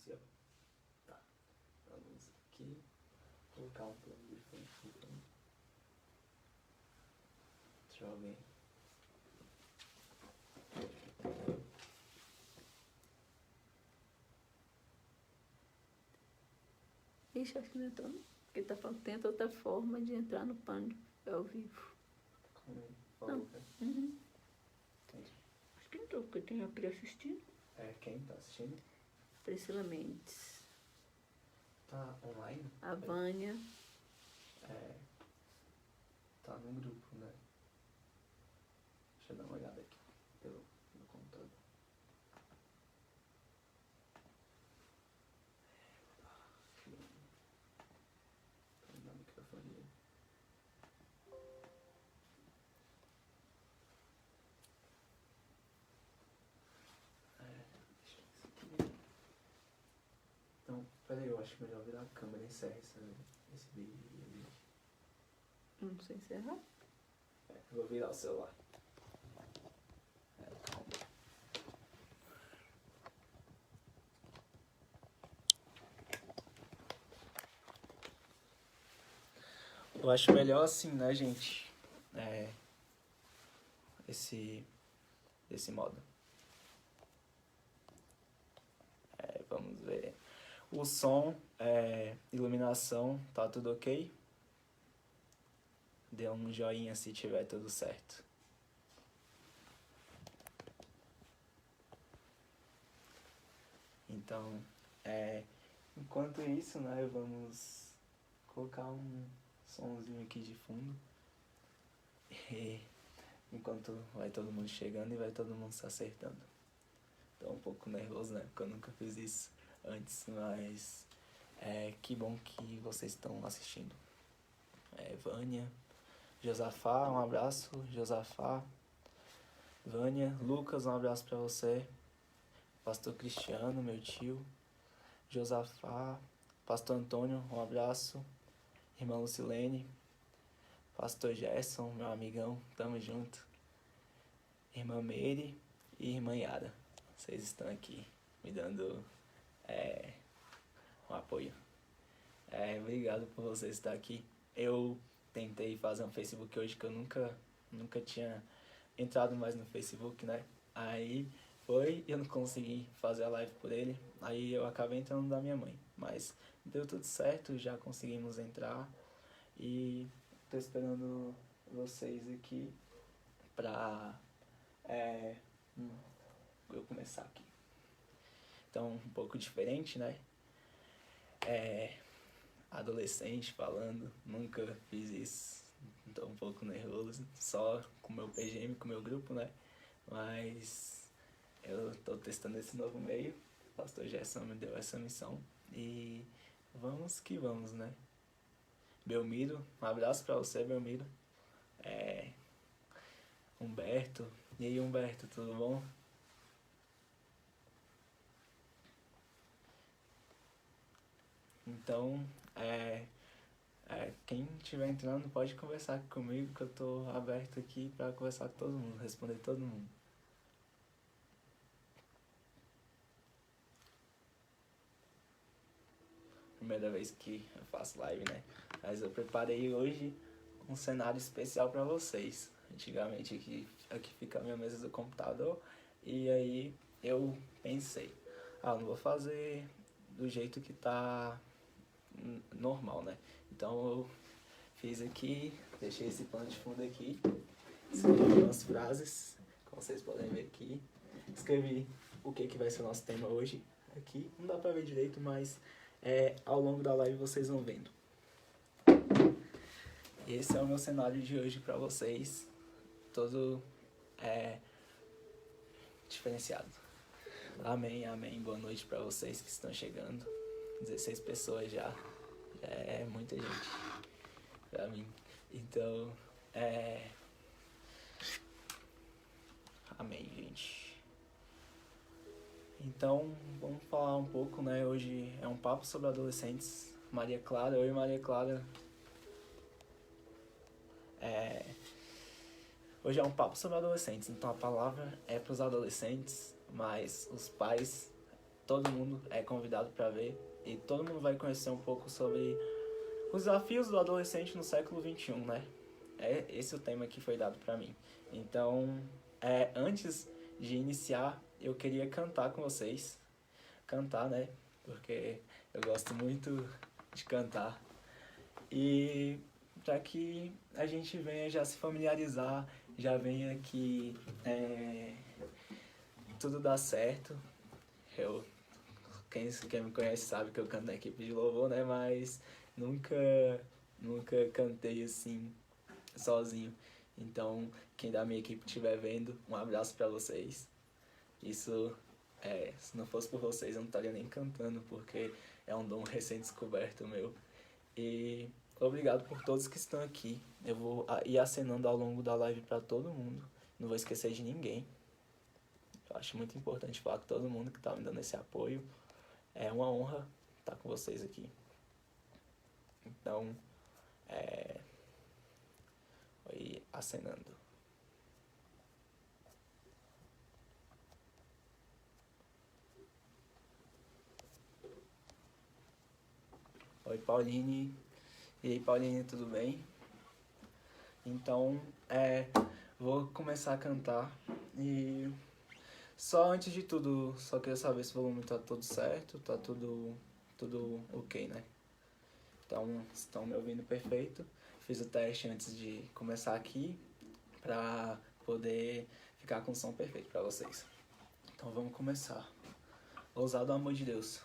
inicial. Tá. Vamos aqui. Colocar um plano de frente. Deixa eu ver. Ixi, acho que não é tão. Porque tá falando que tem outra forma de entrar no Pânico ao vivo. Calma aí. Não. Falou, cara. Uhum. Entendi. Acho que entrou, porque tem a Pri assistindo. Quem tá assistindo? Priscila Mendes. Tá online? A Vânia. Tá no grupo, né? Deixa eu dar uma olhada aqui pelo computador. Vou dar microfone. Deixa eu ver isso aqui. Então, peraí, eu acho melhor virar a câmera e encerrar esse vídeo. Não sei se é errado. Eu vou virar o celular. Calma. Eu acho melhor assim, né, gente? Esse modo. Vamos ver. O som, iluminação, tá tudo ok? Dê um joinha se tiver tudo certo. Então, enquanto isso, né, vamos colocar um somzinho aqui de fundo. E enquanto vai todo mundo chegando e vai todo mundo se acertando. Tô um pouco nervoso, né, porque eu nunca fiz isso antes, mas que bom que vocês estão assistindo. Vânia, Josafá, um abraço, Josafá, Vânia, Lucas, um abraço pra você, Pastor Cristiano, meu tio, Josafá, Pastor Antônio, um abraço, Irmã Lucilene, Pastor Gerson, meu amigão, tamo junto, Irmã Meire e Irmã Yara, vocês estão aqui me dando um apoio. Obrigado por vocês estar aqui. Eu tentei fazer um Facebook hoje que eu nunca tinha entrado mais no Facebook, né? Aí eu não consegui fazer a live por ele. Aí eu acabei entrando da minha mãe. Mas deu tudo certo, já conseguimos entrar. E tô esperando vocês aqui pra eu começar aqui. Então, um pouco diferente, né? Adolescente falando, nunca fiz isso, tô um pouco nervoso, só com o meu PGM, com o meu grupo, né? Mas eu tô testando esse novo meio, o pastor Gerson me deu essa missão e vamos que vamos, né? Belmiro, um abraço pra você, Belmiro. Humberto, e aí, Humberto, tudo bom? Então, quem estiver entrando pode conversar comigo, que eu tô aberto aqui pra conversar com todo mundo, responder todo mundo. Primeira vez que eu faço live, né? Mas eu preparei hoje um cenário especial pra vocês. Antigamente aqui fica a minha mesa do computador e aí eu pensei, não vou fazer do jeito que tá normal, né? Então eu fiz aqui, deixei esse plano de fundo aqui, escrevi algumas frases, como vocês podem ver aqui, escrevi o que vai ser o nosso tema hoje aqui, não dá pra ver direito, mas ao longo da live vocês vão vendo. Esse é o meu cenário de hoje pra vocês, todo diferenciado. Amém, amém, boa noite pra vocês que estão chegando, 16 pessoas já é muita gente pra mim, então amém, gente. Então, vamos falar um pouco, né? Hoje é um papo sobre adolescentes. Maria Clara, eu e Maria Clara. Hoje é um papo sobre adolescentes, então a palavra é para os adolescentes, mas os pais todo mundo é convidado para ver e todo mundo vai conhecer um pouco sobre os desafios do adolescente no século XXI, né? É esse o tema que foi dado para mim. Então, antes de iniciar, eu queria cantar com vocês. Cantar, né? Porque eu gosto muito de cantar. E para que a gente venha já se familiarizar, já venha que tudo dá certo. Quem me conhece sabe que eu canto na equipe de louvor, né? Mas nunca cantei assim sozinho. Então, quem da minha equipe estiver vendo, um abraço para vocês. Isso, se não fosse por vocês, eu não estaria nem cantando, porque é um dom recém-descoberto meu. E obrigado por todos que estão aqui. Eu vou ir acenando ao longo da live para todo mundo. Não vou esquecer de ninguém. Eu acho muito importante falar com todo mundo que está me dando esse apoio. É uma honra estar com vocês aqui. Então, vou ir acenando. Oi, Pauline. E aí, Pauline, tudo bem? Então, vou começar a cantar. E só antes de tudo, só queria saber se o volume tá tudo certo, tá tudo ok, né? Então, estão me ouvindo perfeito. Fiz o teste antes de começar aqui, pra poder ficar com o som perfeito pra vocês. Então, vamos começar. Ousado amor de Deus.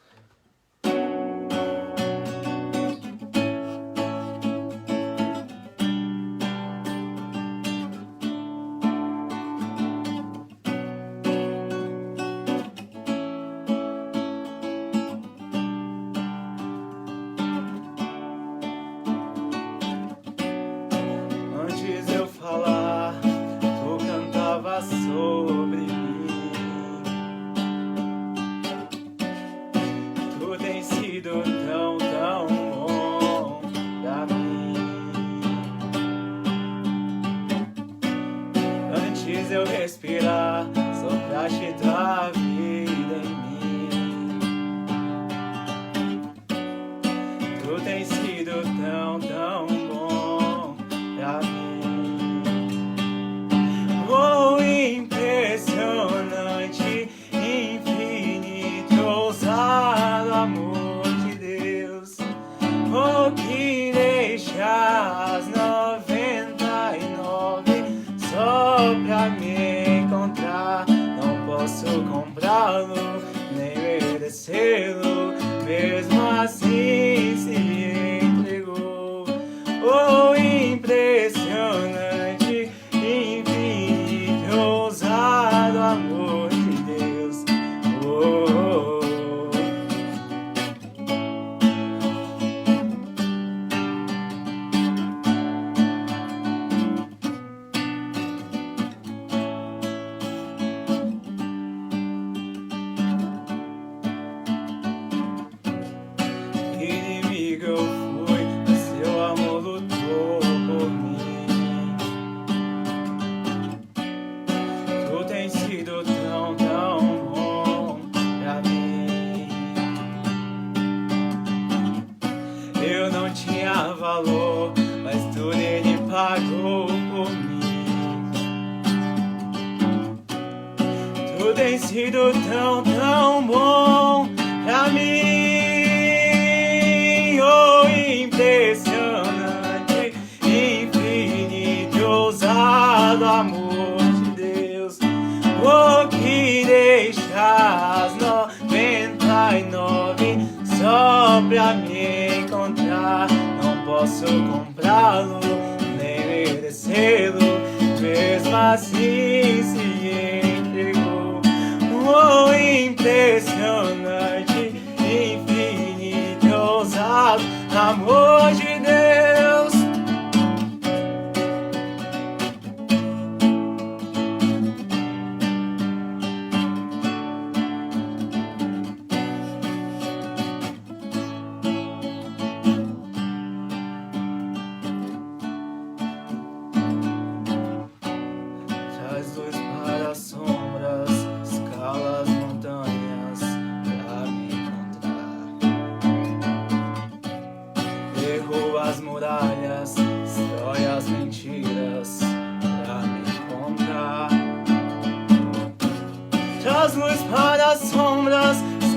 Sobre mim, tu tens sido tão bom pra mim. Antes eu respirar, sopraste tua vida em mim. Tu tens sido tão bom pra mim. Oh, impressionante, infinito, ousado amor de Deus. Oh, que deixa as 99 só pra me encontrar. Não posso comprá-lo, nem merecê-lo, mesmo assim se entregou. Oh, impressionante, ousado amor de Deus. Oh, oh, inimigo eu fui, mas seu amor lutou por mim. Tu tens sido tão bom pra mim. Eu não tinha valor, mas tu nele pagou por mim. Tu tens sido tão bom pra mim. Oh, impressionante, infinito, ousado amor de Deus. Oh, que deixa as 99 só pra me encontrar. Não posso comprá-lo, nem merecê-lo, mesmo assim se entregou. Oh, impressionante, infinito, ousado amor de Deus. Traz luz para as sombras, escala as montanhas,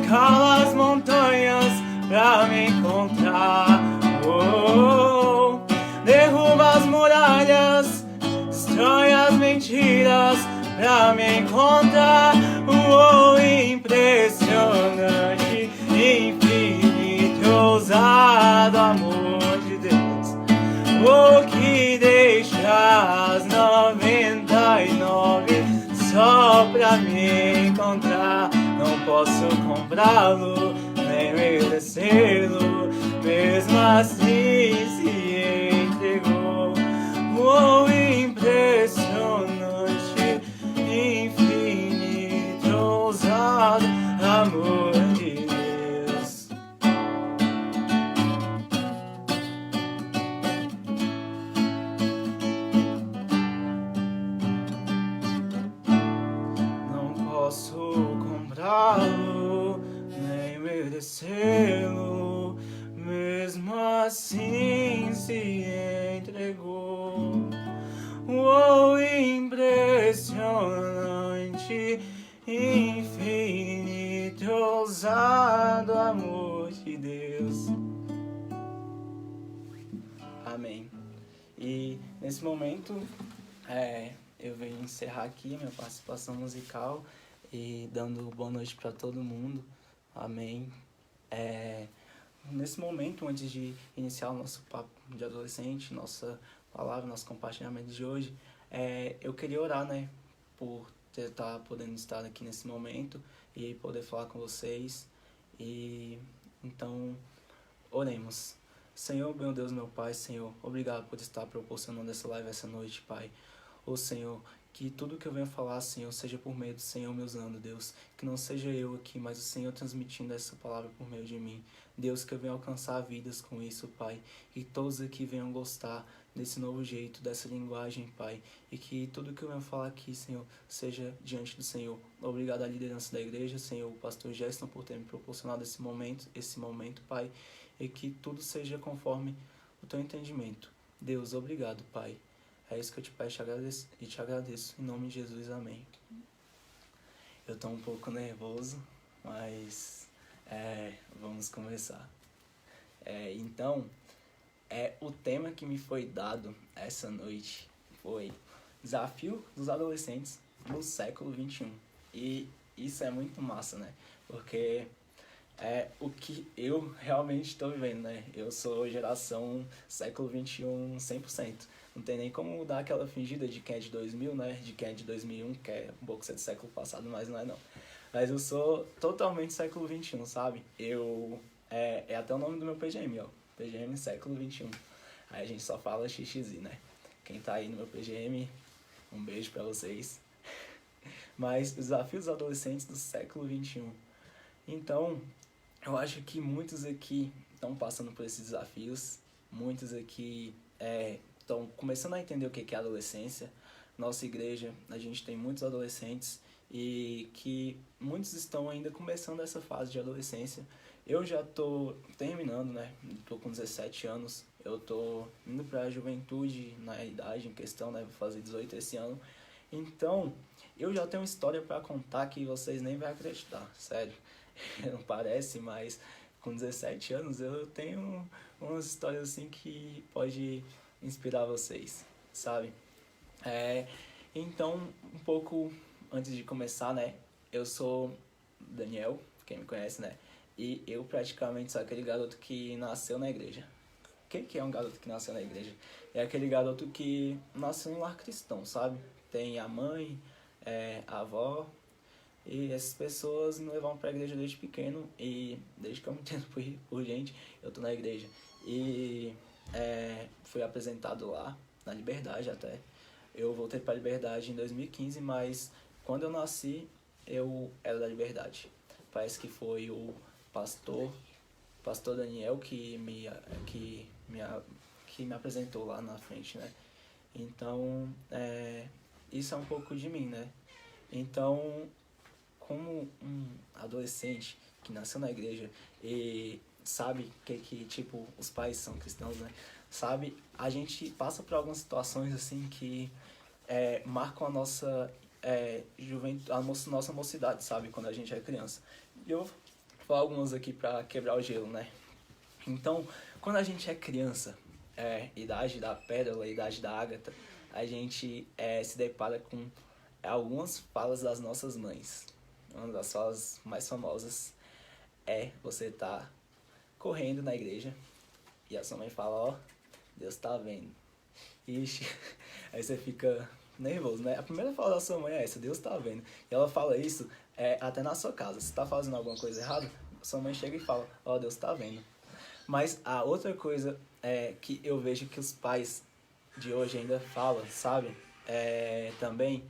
escala as montanhas pra me encontrar. Oh, derruba as muralhas, destrói as mentiras pra me encontrar. Oh, impressionante, infinito, ousado amor de Deus. Oh, que deixa as 99 só pra me encontrar. Não posso comprá-lo, nem merecê-lo, mesmo assim se entregou. Oh, impressionante, infinito, ousado amor de Deus. Não posso comprá-lo, nem merecê-lo, mesmo assim se entregou. Oh, impressionante, infinito, ousado amor de Deus. Amém. E nesse momento, eu venho encerrar aqui a minha participação musical e dando boa noite para todo mundo. Amém. Nesse momento, antes de iniciar o nosso papo de adolescente, nossa palavra, nosso compartilhamento de hoje, eu queria orar, né, por estar podendo estar aqui nesse momento e poder falar com vocês. E então, oremos. Senhor, meu Deus, meu Pai, Senhor, obrigado por estar proporcionando essa live essa noite, Pai. Ô Senhor, que tudo que eu venho falar, Senhor, seja por meio do Senhor me usando, Deus. Que não seja eu aqui, mas o Senhor transmitindo essa palavra por meio de mim. Deus, que eu venha alcançar vidas com isso, Pai. E que todos aqui venham gostar desse novo jeito, dessa linguagem, Pai. E que tudo que eu venho falar aqui, Senhor, seja diante do Senhor. Obrigado à liderança da igreja, Senhor, o pastor Gerson, por ter me proporcionado esse momento, Pai. E que tudo seja conforme o teu entendimento. Deus, obrigado, Pai. É isso que eu te peço e te agradeço. Em nome de Jesus, amém. Eu tô um pouco nervoso, mas vamos começar. Então, o tema que me foi dado essa noite foi Desafio dos Adolescentes no Século XXI. E isso é muito massa, né? Porque o que eu realmente estou vivendo, né? Eu sou geração século XXI 100%. Não tem nem como dar aquela fingida de quem é de 2000, né? De quem é de 2001, que é um pouco ser do século passado, mas não é não. Mas eu sou totalmente século XXI, sabe? É até o nome do meu PGM, ó. PGM século XXI. Aí a gente só fala XXI, né? Quem tá aí no meu PGM, um beijo pra vocês. Mas desafios dos adolescentes do século XXI. Então, eu acho que muitos aqui estão passando por esses desafios. Muitos aqui estão começando a entender o que é adolescência. Nossa igreja, a gente tem muitos adolescentes e que muitos estão ainda começando essa fase de adolescência. Eu já tô terminando, né? Tô com 17 anos. Eu tô indo pra juventude na idade em questão, né? Vou fazer 18 esse ano. Então, eu já tenho uma história pra contar que vocês nem vão acreditar, sério. Não parece, mas com 17 anos eu tenho umas histórias assim que pode inspirar vocês, sabe? Então, um pouco antes de começar, né? Eu sou Daniel, quem me conhece, né? E eu praticamente sou aquele garoto que nasceu na igreja. O que é um garoto que nasceu na igreja? É aquele garoto que nasceu em um lar cristão, sabe? Tem a mãe, a avó, e essas pessoas me levaram pra igreja desde pequeno. E desde que eu me entendo por gente, eu tô na igreja. E fui apresentado lá, na Liberdade até. Eu voltei pra Liberdade em 2015, mas quando eu nasci, eu era da Liberdade. Parece que foi o pastor Daniel que me apresentou lá na frente, né? Então, isso é um pouco de mim, né? Então, como um adolescente que nasceu na igreja e sabe que tipo, os pais são cristãos, né? Sabe, a gente passa por algumas situações assim que marcam a nossa juventude, a nossa mocidade, sabe? Quando a gente é criança. E eu falar algumas aqui para quebrar o gelo, né? Então, quando a gente é criança, idade da pérola, idade da ágata, a gente se depara com algumas falas das nossas mães. Uma das falas mais famosas é você tá correndo na igreja e a sua mãe fala, ó, Deus tá vendo. Ixi, aí você fica nervoso, né? A primeira fala da sua mãe é essa, Deus tá vendo. E ela fala isso até na sua casa. Se tá fazendo alguma coisa errada, sua mãe chega e fala, ó, Deus tá vendo. Mas a outra coisa que eu vejo que os pais de hoje ainda falam, sabe? Também,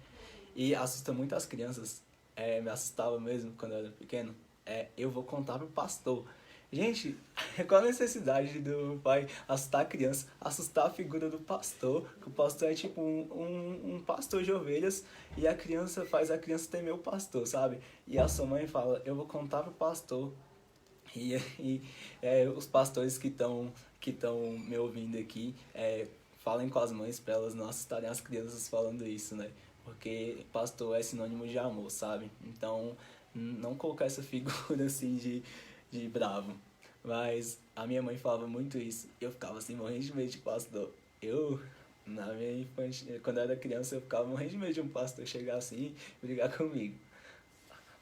e assusta muito as crianças, me assustava mesmo quando eu era pequeno, eu vou contar pro pastor. Gente, qual a necessidade do pai assustar a criança, assustar a figura do pastor, que o pastor é tipo um pastor de ovelhas, e a criança faz a criança temer o pastor, sabe? E a sua mãe fala, eu vou contar pro pastor. E os pastores que estão me ouvindo aqui, falem com as mães para elas não assustarem as crianças falando isso, né? Porque pastor é sinônimo de amor, sabe? Então, não colocar essa figura assim de bravo. Mas a minha mãe falava muito isso. E eu ficava assim, morrendo de medo de pastor. Na minha infância, quando eu era criança, eu ficava morrendo de medo de um pastor chegar assim e brigar comigo.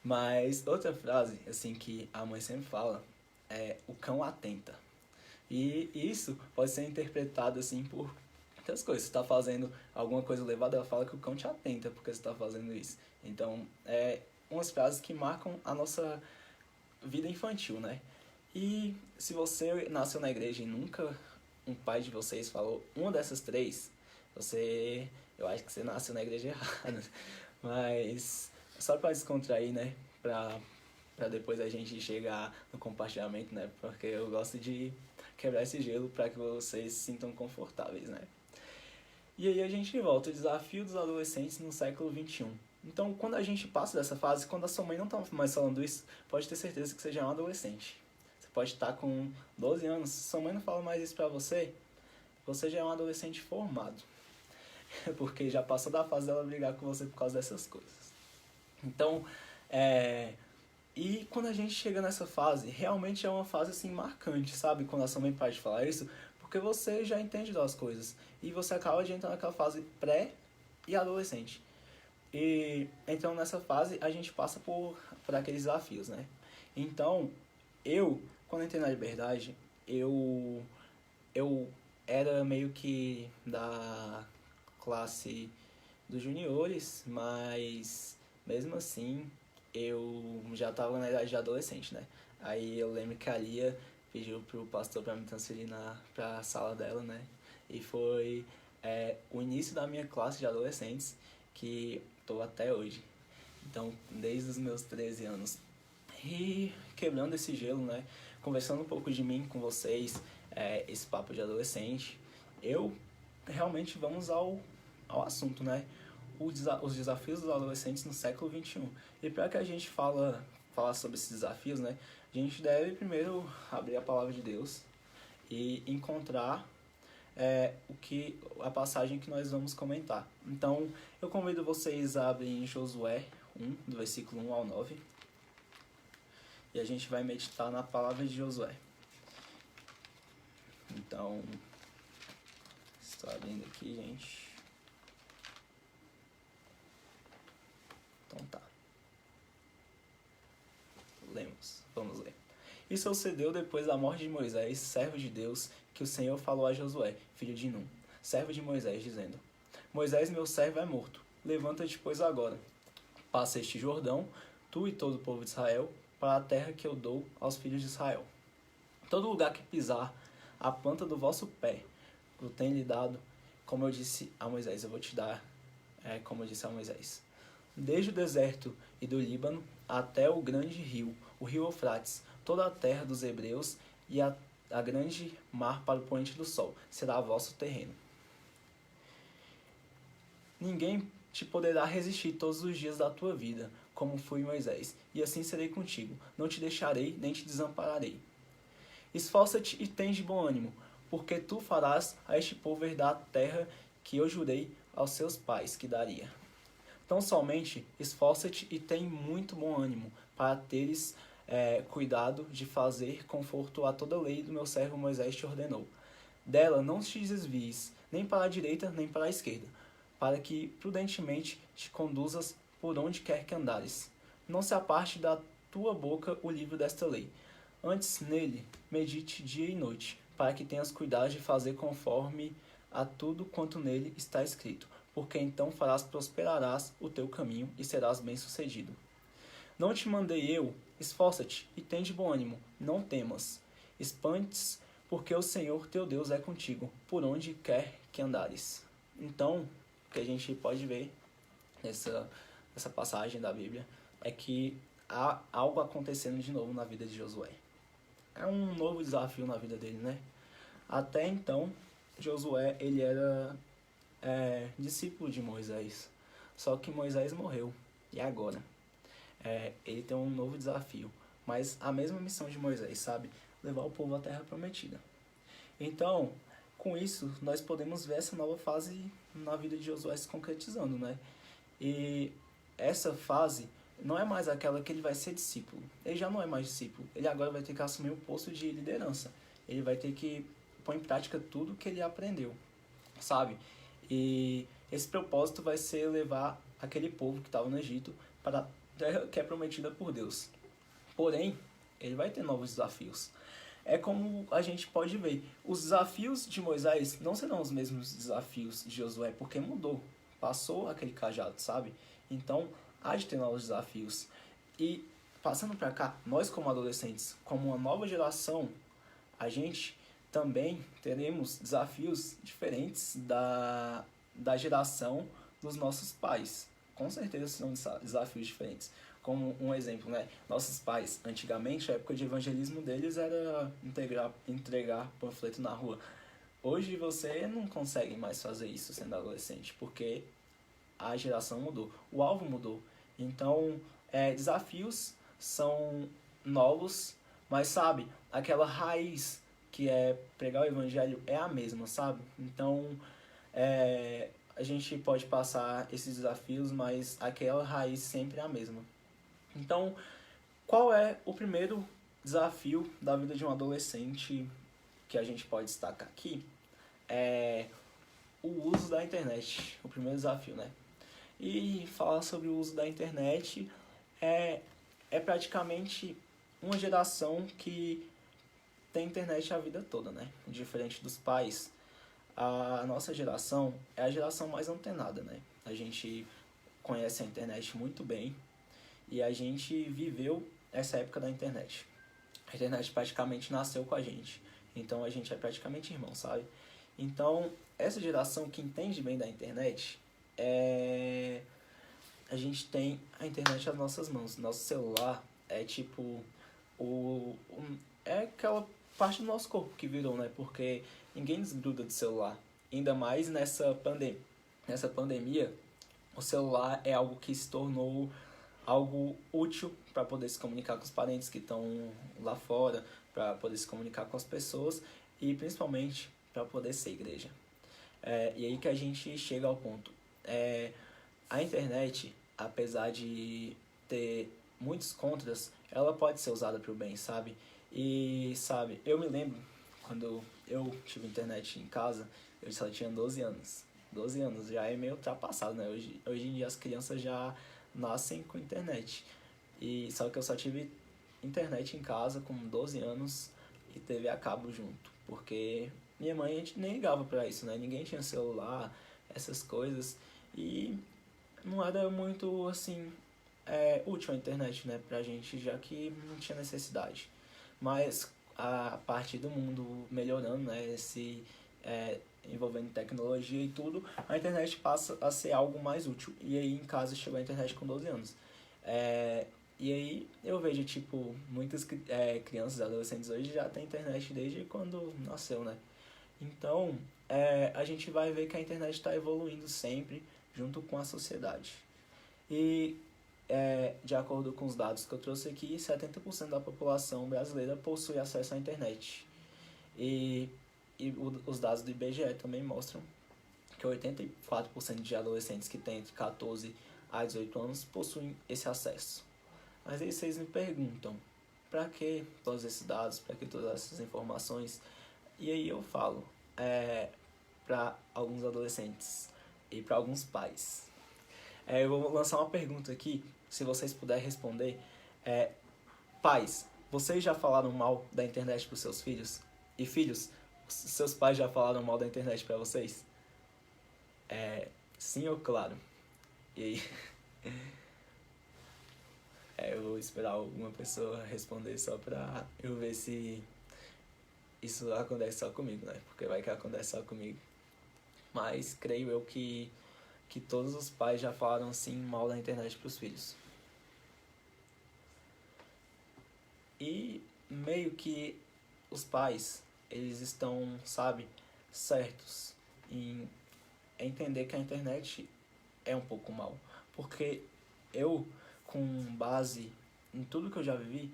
Mas outra frase, assim, que a mãe sempre fala é o cão atenta. E isso pode ser interpretado, assim, por muitas coisas. Você está fazendo alguma coisa levada, ela fala que o cão te atenta porque você está fazendo isso. Então, umas frases que marcam a nossa vida infantil, né? E se você nasceu na igreja e nunca um pai de vocês falou uma dessas três, eu acho que você nasceu na igreja errada. Mas só para descontrair, né? Pra depois a gente chegar no compartilhamento, né? Porque eu gosto de quebrar esse gelo para que vocês se sintam confortáveis, né? E aí a gente volta, o desafio dos adolescentes no século XXI. Então, quando a gente passa dessa fase, quando a sua mãe não tá mais falando isso, pode ter certeza que você já é um adolescente. Você pode estar com 12 anos, se sua mãe não fala mais isso pra você, você já é um adolescente formado. Porque já passou da fase dela brigar com você por causa dessas coisas. Então, e quando a gente chega nessa fase, realmente é uma fase assim marcante, sabe? Quando a sua mãe para de falar isso, porque você já entende das coisas. E você acaba de entrar naquela fase pré e adolescente. E então nessa fase a gente passa por aqueles desafios, né? Então, quando entrei na Liberdade, eu era meio que da classe dos juniores, mas mesmo assim eu já estava na idade de adolescente, né? Aí eu lembro que a Lia pediu pro pastor para me transferir pra sala dela, né? E foi o início da minha classe de adolescentes que estou até hoje. Então, desde os meus 13 anos. E quebrando esse gelo, né? Conversando um pouco de mim com vocês, esse papo de adolescente, realmente vamos ao assunto, né? Os desafios dos adolescentes no século XXI. E para que a gente falar sobre esses desafios, né? A gente deve primeiro abrir a palavra de Deus e encontrar a passagem que nós vamos comentar. Então, eu convido vocês a abrirem Josué 1, do versículo 1 ao 9. E a gente vai meditar na palavra de Josué. Então, estou abrindo aqui, gente. Então tá. Vamos ler. Isso sucedeu depois da morte de Moisés, servo de Deus, que o Senhor falou a Josué, filho de Num, servo de Moisés, dizendo: Moisés, meu servo, é morto. Levanta-te, pois, agora. Passa este Jordão, tu e todo o povo de Israel, para a terra que eu dou aos filhos de Israel. Todo lugar que pisar a planta do vosso pé, eu tenho lhe dado, como eu disse a Moisés, eu vou te dar, como eu disse a Moisés. Desde o deserto e do Líbano até o grande rio, o rio Eufrates, toda a terra dos hebreus e a grande mar para o poente do sol, será vosso terreno. Ninguém te poderá resistir todos os dias da tua vida, como foi Moisés, e assim serei contigo. Não te deixarei, nem te desampararei. Esforça-te e tens de bom ânimo, porque tu farás a este povo herdar a terra que eu jurei aos seus pais que daria. Tão somente esforça-te e tem muito bom ânimo, para teres cuidado de fazer conforto a toda a lei do meu servo Moisés te ordenou. Dela não te desvies, nem para a direita, nem para a esquerda, para que prudentemente te conduzas por onde quer que andares. Não se aparte da tua boca o livro desta lei. Antes nele medite dia e noite, para que tenhas cuidado de fazer conforme a tudo quanto nele está escrito, porque então prosperarás o teu caminho e serás bem-sucedido. Não te mandei eu? Esforça-te e tem de bom ânimo, não temas. Espantes, porque o Senhor teu Deus é contigo, por onde quer que andares. Então, o que a gente pode ver nessa passagem da Bíblia é que há algo acontecendo de novo na vida de Josué. É um novo desafio na vida dele, né? Até então, Josué ele era discípulo de Moisés. Só que Moisés morreu. E agora? Ele tem um novo desafio. Mas a mesma missão de Moisés, sabe? Levar o povo à Terra Prometida. Então, com isso, nós podemos ver essa nova fase na vida de Josué se concretizando, né? E essa fase não é mais aquela que ele vai ser discípulo. Ele já não é mais discípulo. Ele agora vai ter que assumir o posto de liderança. Ele vai ter que pôr em prática tudo que ele aprendeu, sabe? E esse propósito vai ser levar aquele povo que estava no Egito para a terra que é prometida por Deus. Porém, ele vai ter novos desafios. É como a gente pode ver, os desafios de Moisés não serão os mesmos desafios de Josué, porque mudou, passou aquele cajado, sabe? Então, há de ter novos desafios. E, passando para cá, nós como adolescentes, como uma nova geração, a gente também teremos desafios diferentes da geração dos nossos pais. Com certeza serão desafios diferentes. Como um exemplo, né? Nossos pais, antigamente, a época de evangelismo deles era entregar panfleto na rua. Hoje você não consegue mais fazer isso sendo adolescente, porque a geração mudou, o alvo mudou. Então, desafios são novos, mas sabe, aquela raiz que é pregar o evangelho é a mesma, sabe? Então, a gente pode passar esses desafios, mas aquela raiz sempre é a mesma. Então, qual é o primeiro desafio da vida de um adolescente que a gente pode destacar aqui? É o uso da internet, o primeiro desafio, né? E falar sobre o uso da internet é praticamente uma geração que tem internet a vida toda, né? Diferente dos pais, a nossa geração é a geração mais antenada, né? A gente conhece a internet muito bem e a gente viveu essa época da internet. A internet praticamente nasceu com a gente, então a gente é praticamente irmão, sabe? Então, essa geração que entende bem da internet, a gente tem a internet nas nossas mãos. Nosso celular é tipo é aquela parte do nosso corpo que virou, né? Porque ninguém desgruda do celular. Ainda mais nessa pandemia, o celular é algo que se tornou algo útil para poder se comunicar com os parentes que estão lá fora, para poder se comunicar com as pessoas e principalmente para poder ser igreja. E aí que a gente chega ao ponto. A internet, apesar de ter muitos contras, ela pode ser usada para o bem, sabe? E, sabe, eu me lembro, quando eu tive internet em casa, eu só tinha 12 anos. 12 anos já é meio ultrapassado, né? Hoje em dia as crianças já nascem com internet. Só que eu só tive internet em casa com 12 anos e TV a cabo junto. Porque minha mãe, a gente nem ligava pra isso, né? Ninguém tinha celular, essas coisas. E não era muito, assim, útil a internet, né? Pra gente, já que não tinha necessidade. Mas a partir do mundo melhorando, né? Envolvendo tecnologia e tudo, a internet passa a ser algo mais útil. E aí em casa chegou a internet com 12 anos. E aí eu vejo, tipo, muitas crianças, adolescentes hoje já têm internet desde quando nasceu, né? Então, a gente vai ver que a internet está evoluindo sempre junto com a sociedade. E, de acordo com os dados que eu trouxe aqui, 70% da população brasileira possui acesso à internet. E os dados do IBGE também mostram que 84% de adolescentes que têm entre 14 a 18 anos possuem esse acesso. Mas aí vocês me perguntam, pra que todos esses dados, pra que todas essas informações? E aí eu falo para alguns adolescentes e para alguns pais. Eu vou lançar uma pergunta aqui, se vocês puderem responder. Pais, vocês já falaram mal da internet para os seus filhos? E filhos, seus pais já falaram mal da internet para vocês? Sim ou claro? E aí? Eu vou esperar alguma pessoa responder só pra eu ver se isso acontece só comigo, né? Porque vai que acontece só comigo. Mas creio eu que todos os pais já falaram sim mal da internet pros filhos. E meio que os pais, eles estão, sabe, certos em entender que a internet é um pouco mal. Porque eu, com base em tudo que eu já vivi,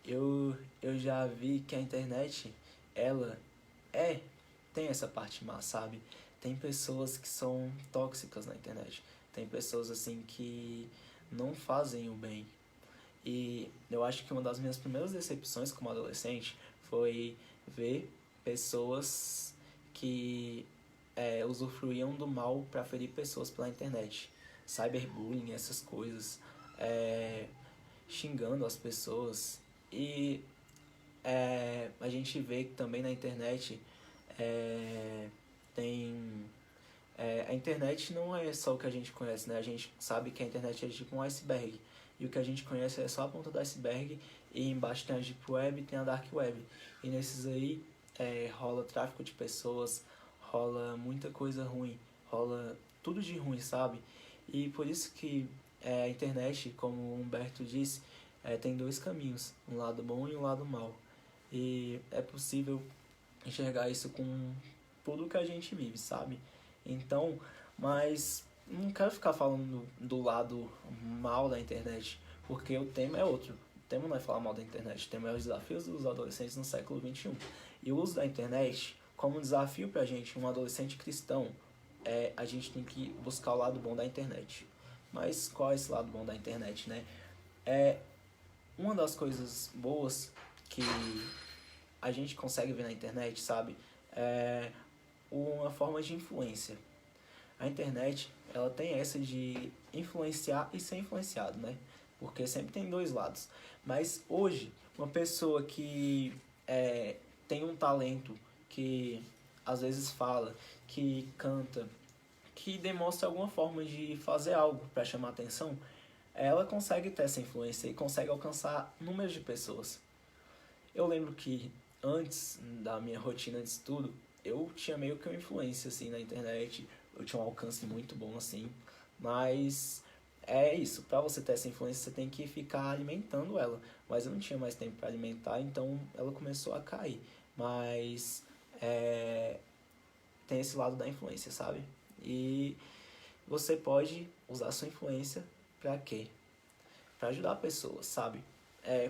eu já vi que a internet, ela tem essa parte má, sabe? Tem pessoas que são tóxicas na internet. Tem pessoas, assim, que não fazem o bem. E eu acho que uma das minhas primeiras decepções como adolescente foi ver pessoas que usufruíam do mal para ferir pessoas pela internet. Cyberbullying, essas coisas. Xingando as pessoas. E a gente vê que também na internet tem... a internet não é só o que a gente conhece, né? A gente sabe que a internet é tipo um iceberg. E o que a gente conhece é só a ponta do iceberg. E embaixo tem a Deep Web e tem a Dark Web. E nesses aí rola tráfico de pessoas, rola muita coisa ruim, rola tudo de ruim, sabe? E por isso que a internet, como o Humberto disse, tem dois caminhos, um lado bom e um lado mau. E é possível enxergar isso com tudo que a gente vive, sabe? Então, mas não quero ficar falando do lado mal da internet, porque o tema é outro. O tema não é falar mal da internet, o tema é os desafios dos adolescentes no século XXI. E o uso da internet, como um desafio pra gente, um adolescente cristão, a gente tem que buscar o lado bom da internet. Mas qual é esse lado bom da internet, né? Uma das coisas boas que a gente consegue ver na internet, sabe? É uma forma de influência. A internet, ela tem essa de influenciar e ser influenciado, né? Porque sempre tem dois lados. Mas hoje, uma pessoa que tem um talento, que às vezes fala, que canta, que demonstra alguma forma de fazer algo para chamar atenção, ela consegue ter essa influência e consegue alcançar números de pessoas. Eu lembro que antes da minha rotina de estudo, eu tinha meio que uma influência assim na internet, eu tinha um alcance muito bom assim, mas é isso, para você ter essa influência você tem que ficar alimentando ela, mas eu não tinha mais tempo para alimentar, então ela começou a cair, mas tem esse lado da influência, sabe? E você pode usar a sua influência para quê? Para ajudar pessoas, sabe?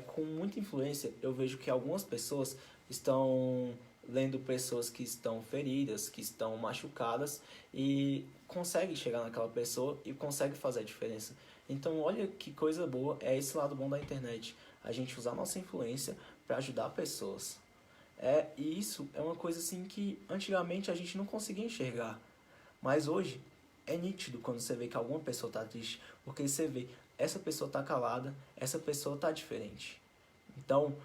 Com muita influência, eu vejo que algumas pessoas estão lendo pessoas que estão feridas, que estão machucadas e consegue chegar naquela pessoa e consegue fazer a diferença. Então, olha que coisa boa é esse lado bom da internet. A gente usar nossa influência para ajudar pessoas. E isso é uma coisa assim que antigamente a gente não conseguia enxergar. Mas hoje é nítido quando você vê que alguma pessoa está triste, porque você vê, essa pessoa está calada, essa pessoa está diferente. Então,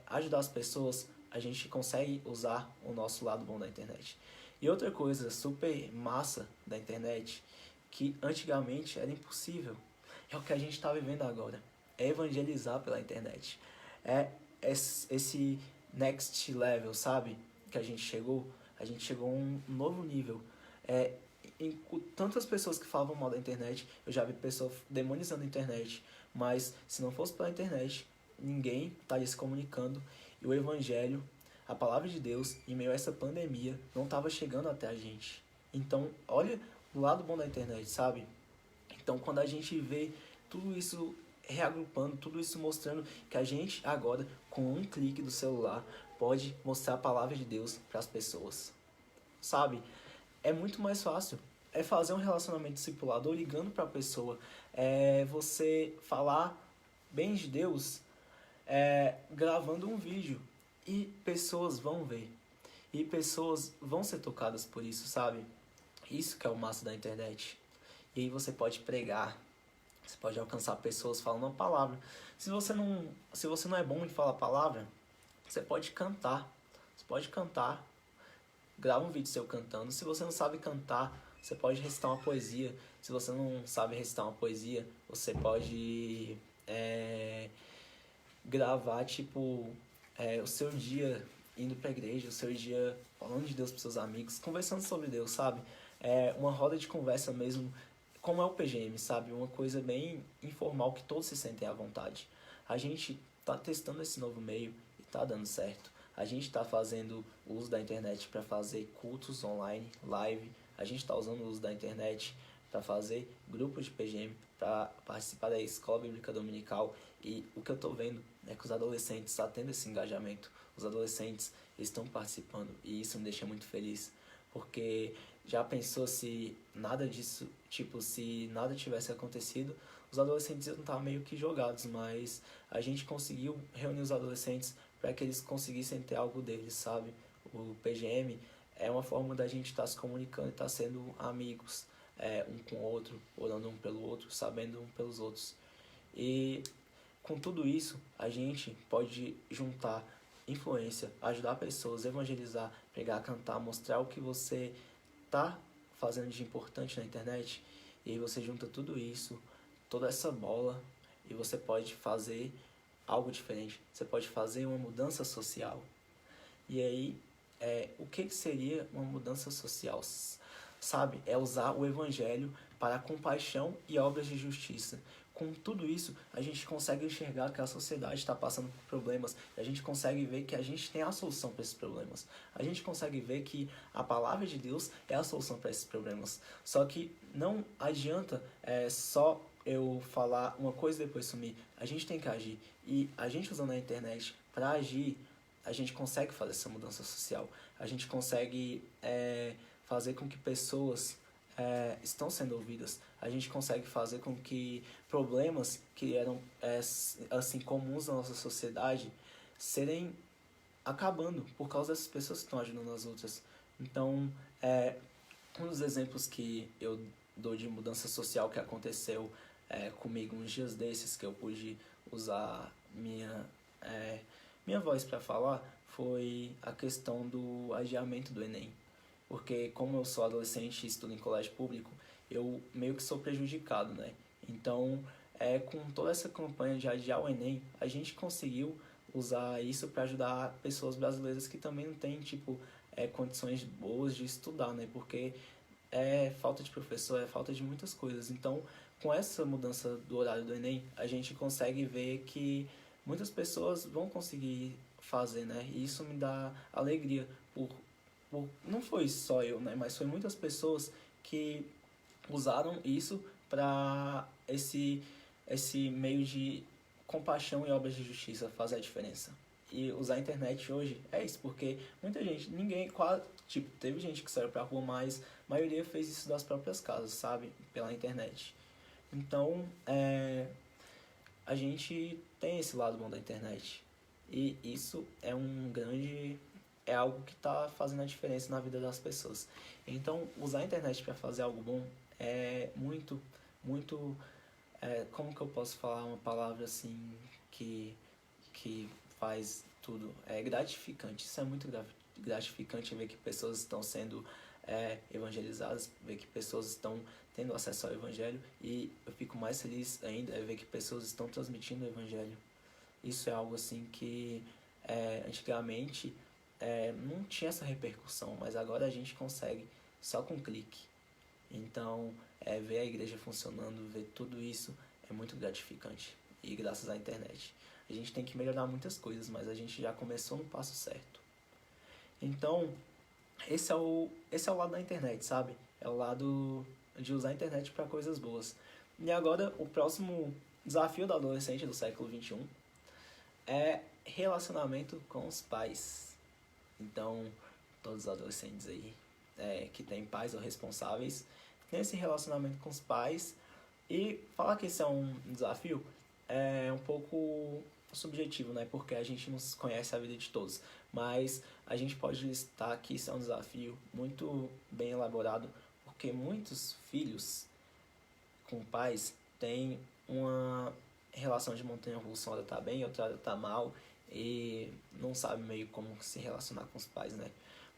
ajudar as pessoas, a gente consegue usar o nosso lado bom da internet. E outra coisa super massa da internet, que antigamente era impossível, é o que a gente está vivendo agora. É evangelizar pela internet. Esse next level, sabe? Que a gente chegou a um novo nível. Tantas pessoas que falavam mal da internet, eu já vi pessoas demonizando a internet, mas se não fosse pela internet, ninguém estaria se comunicando e o evangelho, a palavra de Deus, em meio a essa pandemia, não estava chegando até a gente. Então, olha o lado bom da internet, sabe? Então, quando a gente vê tudo isso reagrupando, tudo isso mostrando que a gente agora, com um clique do celular, pode mostrar a palavra de Deus para as pessoas, sabe? É muito mais fácil. É fazer um relacionamento discipulador ligando para a pessoa. É você falar bem de Deus gravando um vídeo e pessoas vão ver. E pessoas vão ser tocadas por isso, sabe? Isso que é o massa da internet. E aí você pode pregar, você pode alcançar pessoas falando a palavra. Se você não é bom em falar a palavra, você pode cantar. Você pode cantar. Grava um vídeo seu cantando. Se você não sabe cantar, você pode recitar uma poesia. Se você não sabe recitar uma poesia, você pode gravar, tipo, o seu dia indo pra igreja, o seu dia falando de Deus pros seus amigos, conversando sobre Deus, sabe? Uma roda de conversa mesmo, como é o PGM, sabe? Uma coisa bem informal que todos se sentem à vontade. A gente tá testando esse novo meio e tá dando certo. A gente tá fazendo o uso da internet para fazer cultos online, live. A gente tá usando o uso da internet para fazer grupos de PGM, para participar da escola bíblica dominical. E o que eu tô vendo é que os adolescentes estão tendo esse engajamento. Os adolescentes estão participando e isso me deixa muito feliz. Porque já pensou se nada disso, tipo, se nada tivesse acontecido, os adolescentes iam estar meio que jogados, mas a gente conseguiu reunir os adolescentes para que eles conseguissem ter algo deles, sabe? O PGM é uma forma da gente estar se comunicando e estar sendo amigos, um com o outro, orando um pelo outro, sabendo um pelos outros. E com tudo isso, a gente pode juntar influência, ajudar pessoas, evangelizar, pregar, cantar, mostrar o que você tá fazendo de importante na internet. E aí você junta tudo isso, toda essa bola, e você pode fazer algo diferente. Você pode fazer uma mudança social. E aí, o que seria uma mudança social? Sabe? É usar o evangelho para a compaixão e obras de justiça. Com tudo isso, a gente consegue enxergar que a sociedade está passando por problemas. A gente consegue ver que a gente tem a solução para esses problemas. A gente consegue ver que a palavra de Deus é a solução para esses problemas. Só que não adianta só eu falar uma coisa e depois sumir. A gente tem que agir. E a gente usando a internet para agir, a gente consegue fazer essa mudança social. A gente consegue fazer com que pessoas estão sendo ouvidas. A gente consegue fazer com que problemas que eram assim comuns na nossa sociedade serem acabando por causa dessas pessoas que estão ajudando as outras. Então, um dos exemplos que eu dou de mudança social que aconteceu comigo uns dias desses, que eu pude usar minha voz para falar, foi a questão do adiamento do Enem. Porque como eu sou adolescente e estudo em colégio público, eu meio que sou prejudicado, né? Então, com toda essa campanha de adiar o Enem, a gente conseguiu usar isso para ajudar pessoas brasileiras que também não têm, tipo, condições boas de estudar, né? Porque falta de professor, falta de muitas coisas. Então, com essa mudança do horário do Enem, a gente consegue ver que muitas pessoas vão conseguir fazer, né? E isso me dá alegria não foi só eu, né, mas foi muitas pessoas que usaram isso para esse meio de compaixão e obras de justiça fazer a diferença. E usar a internet hoje é isso, porque muita gente, teve gente que saiu pra rua, mas a maioria fez isso das próprias casas, sabe, pela internet. Então, a gente tem esse lado bom da internet. E isso é algo que está fazendo a diferença na vida das pessoas. Então, usar a internet para fazer algo bom é muito, muito... como que eu posso falar uma palavra assim que faz tudo? É gratificante. Isso é muito gratificante ver que pessoas estão sendo evangelizadas, ver que pessoas estão tendo acesso ao evangelho, e eu fico mais feliz ainda ver que pessoas estão transmitindo o evangelho. Isso é algo assim que antigamente não tinha essa repercussão, mas agora a gente consegue só com um clique. Então, ver a igreja funcionando, ver tudo isso é muito gratificante. E graças à internet. A gente tem que melhorar muitas coisas, mas a gente já começou no passo certo. Então, esse é o lado da internet, sabe? É o lado de usar a internet para coisas boas. E agora, o próximo desafio do adolescente do século XXI é relacionamento com os pais. Então, todos os adolescentes aí que têm pais ou responsáveis, têm esse relacionamento com os pais. E falar que isso é um desafio é um pouco subjetivo, né? Porque a gente não conhece a vida de todos. Mas a gente pode listar que isso é um desafio muito bem elaborado, porque muitos filhos com pais têm uma relação de montanha-russa, uma hora tá bem, outra hora tá mal, e não sabe meio como se relacionar com os pais, né?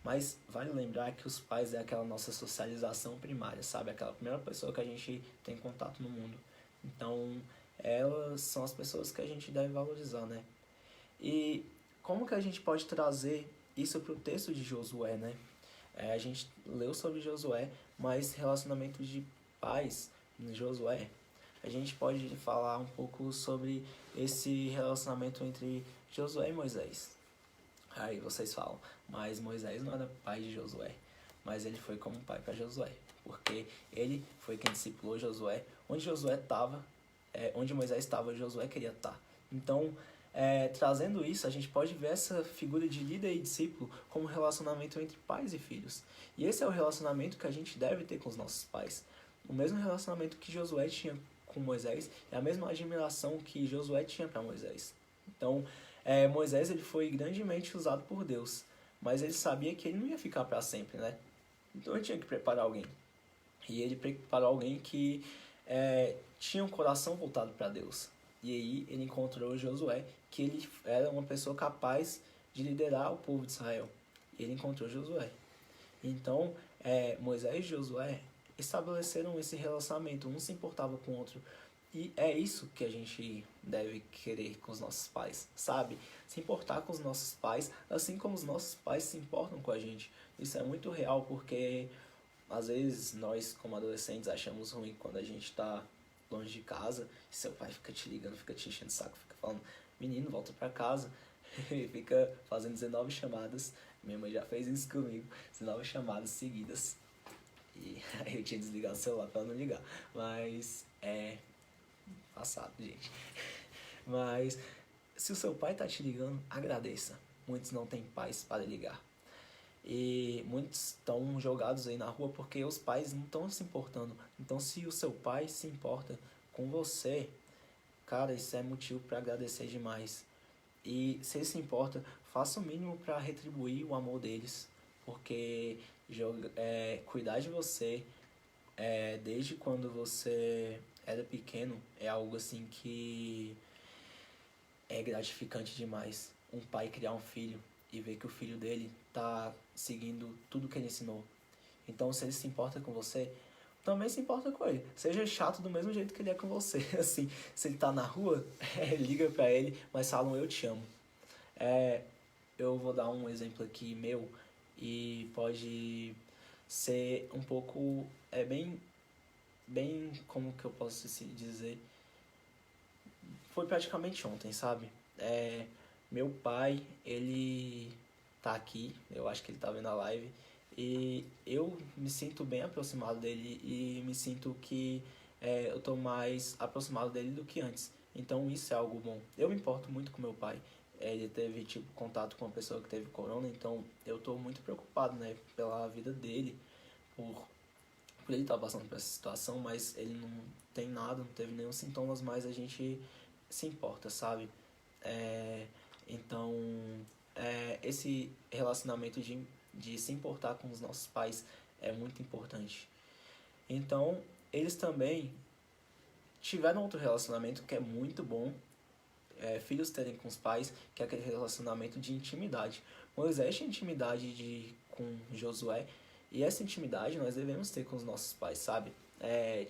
Mas vale lembrar que os pais é aquela nossa socialização primária, sabe? Aquela primeira pessoa que a gente tem contato no mundo. Então, elas são as pessoas que a gente deve valorizar, né? E como que a gente pode trazer isso para o texto de Josué, né? A gente leu sobre Josué, mas relacionamento de pais em Josué, a gente pode falar um pouco sobre esse relacionamento entre Josué e Moisés. Aí vocês falam, mas Moisés não era pai de Josué, mas ele foi como pai para Josué, porque ele foi quem discipulou Josué. Onde Josué estava, onde Moisés estava, Josué queria estar. Então, trazendo isso, a gente pode ver essa figura de líder e discípulo como relacionamento entre pais e filhos. E esse é o relacionamento que a gente deve ter com os nossos pais. O mesmo relacionamento que Josué tinha com Moisés é a mesma admiração que Josué tinha para Moisés. Então, Moisés ele foi grandemente usado por Deus, mas ele sabia que ele não ia ficar para sempre, né? Então ele tinha que preparar alguém. E ele preparou alguém que tinha um coração voltado para Deus. E aí ele encontrou Josué, que ele era uma pessoa capaz de liderar o povo de Israel. E ele encontrou Josué. Então, Moisés e Josué estabeleceram esse relacionamento, um se importava com o outro. E é isso que a gente deve querer com os nossos pais, sabe? Se importar com os nossos pais, assim como os nossos pais se importam com a gente. Isso é muito real, porque às vezes nós, como adolescentes, achamos ruim quando a gente está longe de casa e seu pai fica te ligando, fica te enchendo o saco, fica falando, menino, volta pra casa. E fica fazendo 19 chamadas. Minha mãe já fez isso comigo, 19 chamadas seguidas. E aí eu tinha desligado o celular pra não ligar. Mas passado, gente. Mas se o seu pai tá te ligando, agradeça. Muitos não têm pais para ligar. E muitos estão jogados aí na rua porque os pais não estão se importando. Então, se o seu pai se importa com você, cara, isso é motivo para agradecer demais. E se ele se importa, faça o mínimo para retribuir o amor deles. Porque cuidar de você desde quando você era pequeno é algo assim que é gratificante demais. Um pai criar um filho e ver que o filho dele tá seguindo tudo que ele ensinou. Então, se ele se importa com você, também se importa com ele. Seja chato do mesmo jeito que ele é com você. Assim, se ele tá na rua, liga pra ele, mas fala um eu te amo. Eu vou dar um exemplo aqui meu e pode ser um pouco, bem, como que eu posso dizer, foi praticamente ontem, sabe? Meu pai, ele tá aqui, eu acho que ele tá vendo a live, e eu me sinto bem aproximado dele e me sinto que eu tô mais aproximado dele do que antes. Então isso é algo bom. Eu me importo muito com meu pai. Ele teve contato com uma pessoa que teve corona, então eu tô muito preocupado, né, pela vida dele, por ele estar passando por essa situação, mas ele não tem nada, não teve nenhum sintomas, mas a gente se importa, sabe? Então, esse relacionamento de se importar com os nossos pais é muito importante. Então, eles também tiveram outro relacionamento que é muito bom, filhos terem com os pais, que é aquele relacionamento de intimidade. Moisés tinha intimidade com Josué, e essa intimidade nós devemos ter com os nossos pais, sabe? É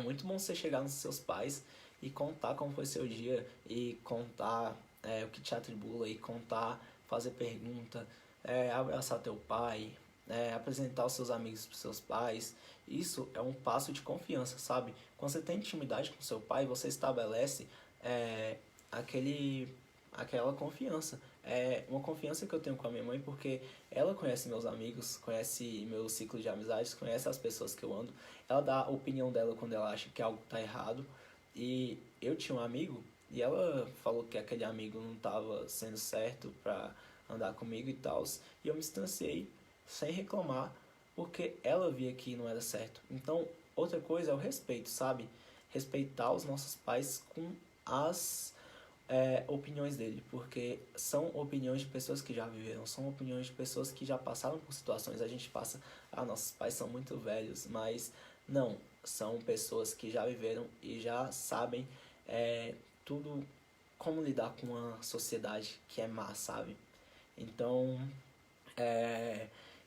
muito bom você chegar nos seus pais e contar como foi seu dia, e contar o que te atribula, e contar, fazer pergunta, abraçar teu pai, apresentar os seus amigos para os seus pais. Isso é um passo de confiança, sabe? Quando você tem intimidade com seu pai, você estabelece aquela confiança. Uma confiança que eu tenho com a minha mãe, porque ela conhece meus amigos, conhece meu ciclo de amizades, conhece as pessoas que eu ando. Ela dá a opinião dela quando ela acha que algo tá errado. E eu tinha um amigo, e ela falou que aquele amigo não estava sendo certo pra andar comigo e tal. E eu me distanciei sem reclamar, porque ela via que não era certo. Então, outra coisa é o respeito, sabe? Respeitar os nossos pais com opiniões dele, porque são opiniões de pessoas que já viveram, são opiniões de pessoas que já passaram por situações. A gente passa, nossos pais são muito velhos, mas não, são pessoas que já viveram e já sabem tudo, como lidar com uma sociedade que é má, sabe? Então,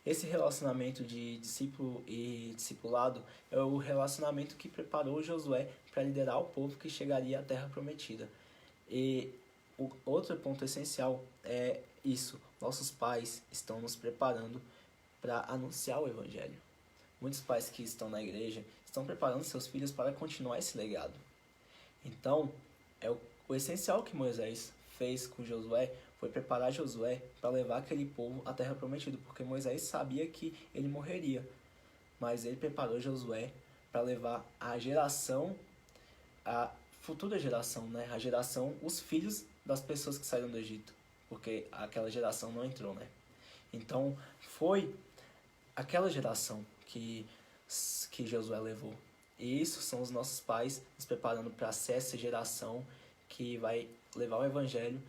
esse relacionamento de discípulo e discipulado é o relacionamento que preparou Josué para liderar o povo que chegaria à Terra Prometida. E o outro ponto essencial é isso: nossos pais estão nos preparando para anunciar o Evangelho. Muitos pais que estão na igreja estão preparando seus filhos para continuar esse legado. Então, o essencial que Moisés fez com Josué foi preparar Josué para levar aquele povo à Terra Prometida, porque Moisés sabia que ele morreria, mas ele preparou Josué para levar a futura geração, né? A geração, os filhos das pessoas que saíram do Egito, porque aquela geração não entrou, né? Então, foi aquela geração que Josué levou. E isso são os nossos pais nos preparando para ser essa geração que vai levar o Evangelho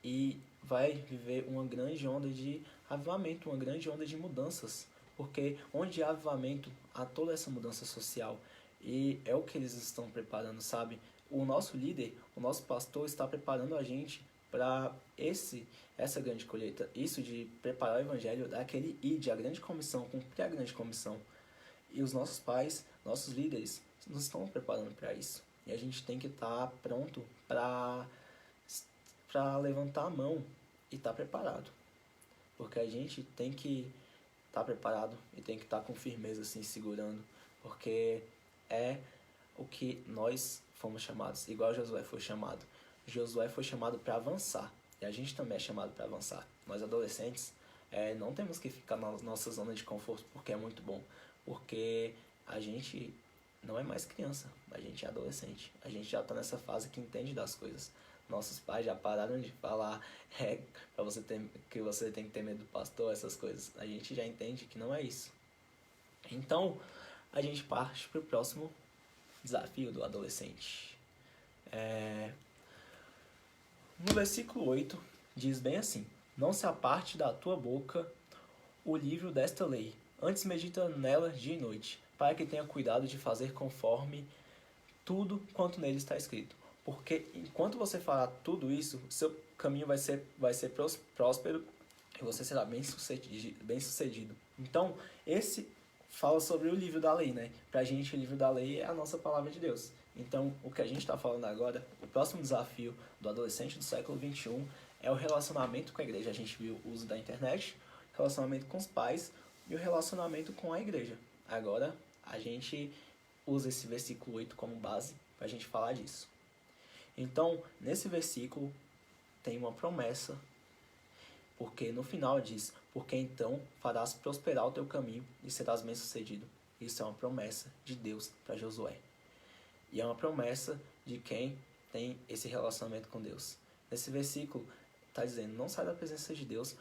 e vai viver uma grande onda de avivamento, uma grande onda de mudanças. Porque onde há avivamento, há toda essa mudança social. E é o que eles estão preparando, sabe? O nosso líder, o nosso pastor está preparando a gente para essa grande colheita. Isso de preparar o Evangelho, daquele a grande comissão, cumprir a grande comissão. E os nossos pais, nossos líderes, nos estão preparando para isso. E a gente tem que estar pronto para levantar a mão e estar preparado. Porque a gente tem que estar preparado e tem que estar com firmeza, assim, segurando. Porque é o que nós fomos chamados, igual Josué foi chamado. Josué foi chamado para avançar. E a gente também é chamado para avançar. Nós adolescentes não temos que ficar na nossa zona de conforto porque é muito bom. Porque a gente não é mais criança, a gente é adolescente. A gente já está nessa fase que entende das coisas. Nossos pais já pararam de falar que você tem que ter medo do pastor, essas coisas. A gente já entende que não é isso. Então, a gente parte para o próximo desafio do adolescente. No versículo 8, diz bem assim: não se aparte da tua boca o livro desta lei, antes medita nela dia e noite, para que tenha cuidado de fazer conforme tudo quanto nele está escrito. Porque enquanto você fará tudo isso, seu caminho vai ser próspero e você será bem sucedido. Então, esse fala sobre o livro da lei, né? Pra gente, o livro da lei é a nossa palavra de Deus. Então, o que a gente está falando agora, o próximo desafio do adolescente do século XXI é o relacionamento com a igreja. A gente viu o uso da internet, relacionamento com os pais e o relacionamento com a igreja. Agora, a gente usa esse versículo 8 como base para a gente falar disso. Então, nesse versículo tem uma promessa, porque no final diz: porque então farás prosperar o teu caminho e serás bem-sucedido. Isso é uma promessa de Deus para Josué. E é uma promessa de quem tem esse relacionamento com Deus. Nesse versículo está dizendo: não sai da presença de Deus,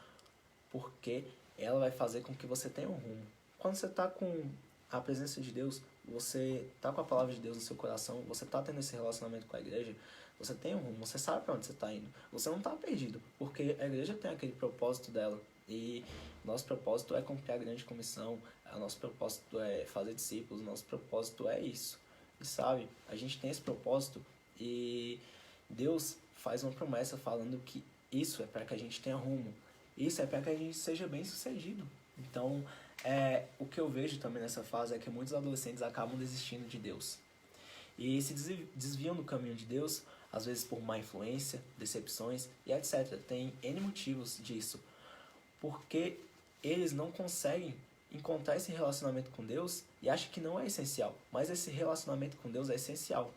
porque ela vai fazer com que você tenha um rumo. Quando você está com a presença de Deus, você está com a palavra de Deus no seu coração, você está tendo esse relacionamento com a igreja, você tem um rumo, você sabe para onde você está indo. Você não está perdido, porque a igreja tem aquele propósito dela. E nosso propósito é cumprir a grande comissão, o nosso propósito é fazer discípulos, o nosso propósito é isso. E sabe, a gente tem esse propósito e Deus faz uma promessa falando que isso é para que a gente tenha rumo. Isso é para que a gente seja bem sucedido. Então, o que eu vejo também nessa fase é que muitos adolescentes acabam desistindo de Deus. E se desviam do caminho de Deus, às vezes por má influência, decepções e etc. Tem N motivos disso. Porque eles não conseguem encontrar esse relacionamento com Deus e acham que não é essencial. Mas esse relacionamento com Deus é essencial.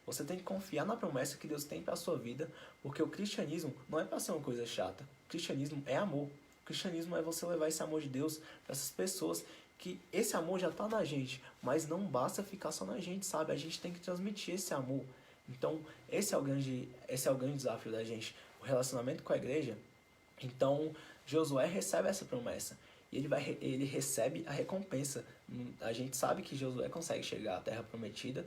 Você tem que confiar na promessa que Deus tem para a sua vida, porque o cristianismo não é para ser uma coisa chata. O cristianismo é amor. O cristianismo é você levar esse amor de Deus para essas pessoas, que esse amor já está na gente, mas não basta ficar só na gente, sabe? A gente tem que transmitir esse amor. Então, esse é o grande desafio da gente, o relacionamento com a igreja. Então, Josué recebe essa promessa e ele recebe a recompensa. A gente sabe que Josué consegue chegar à Terra Prometida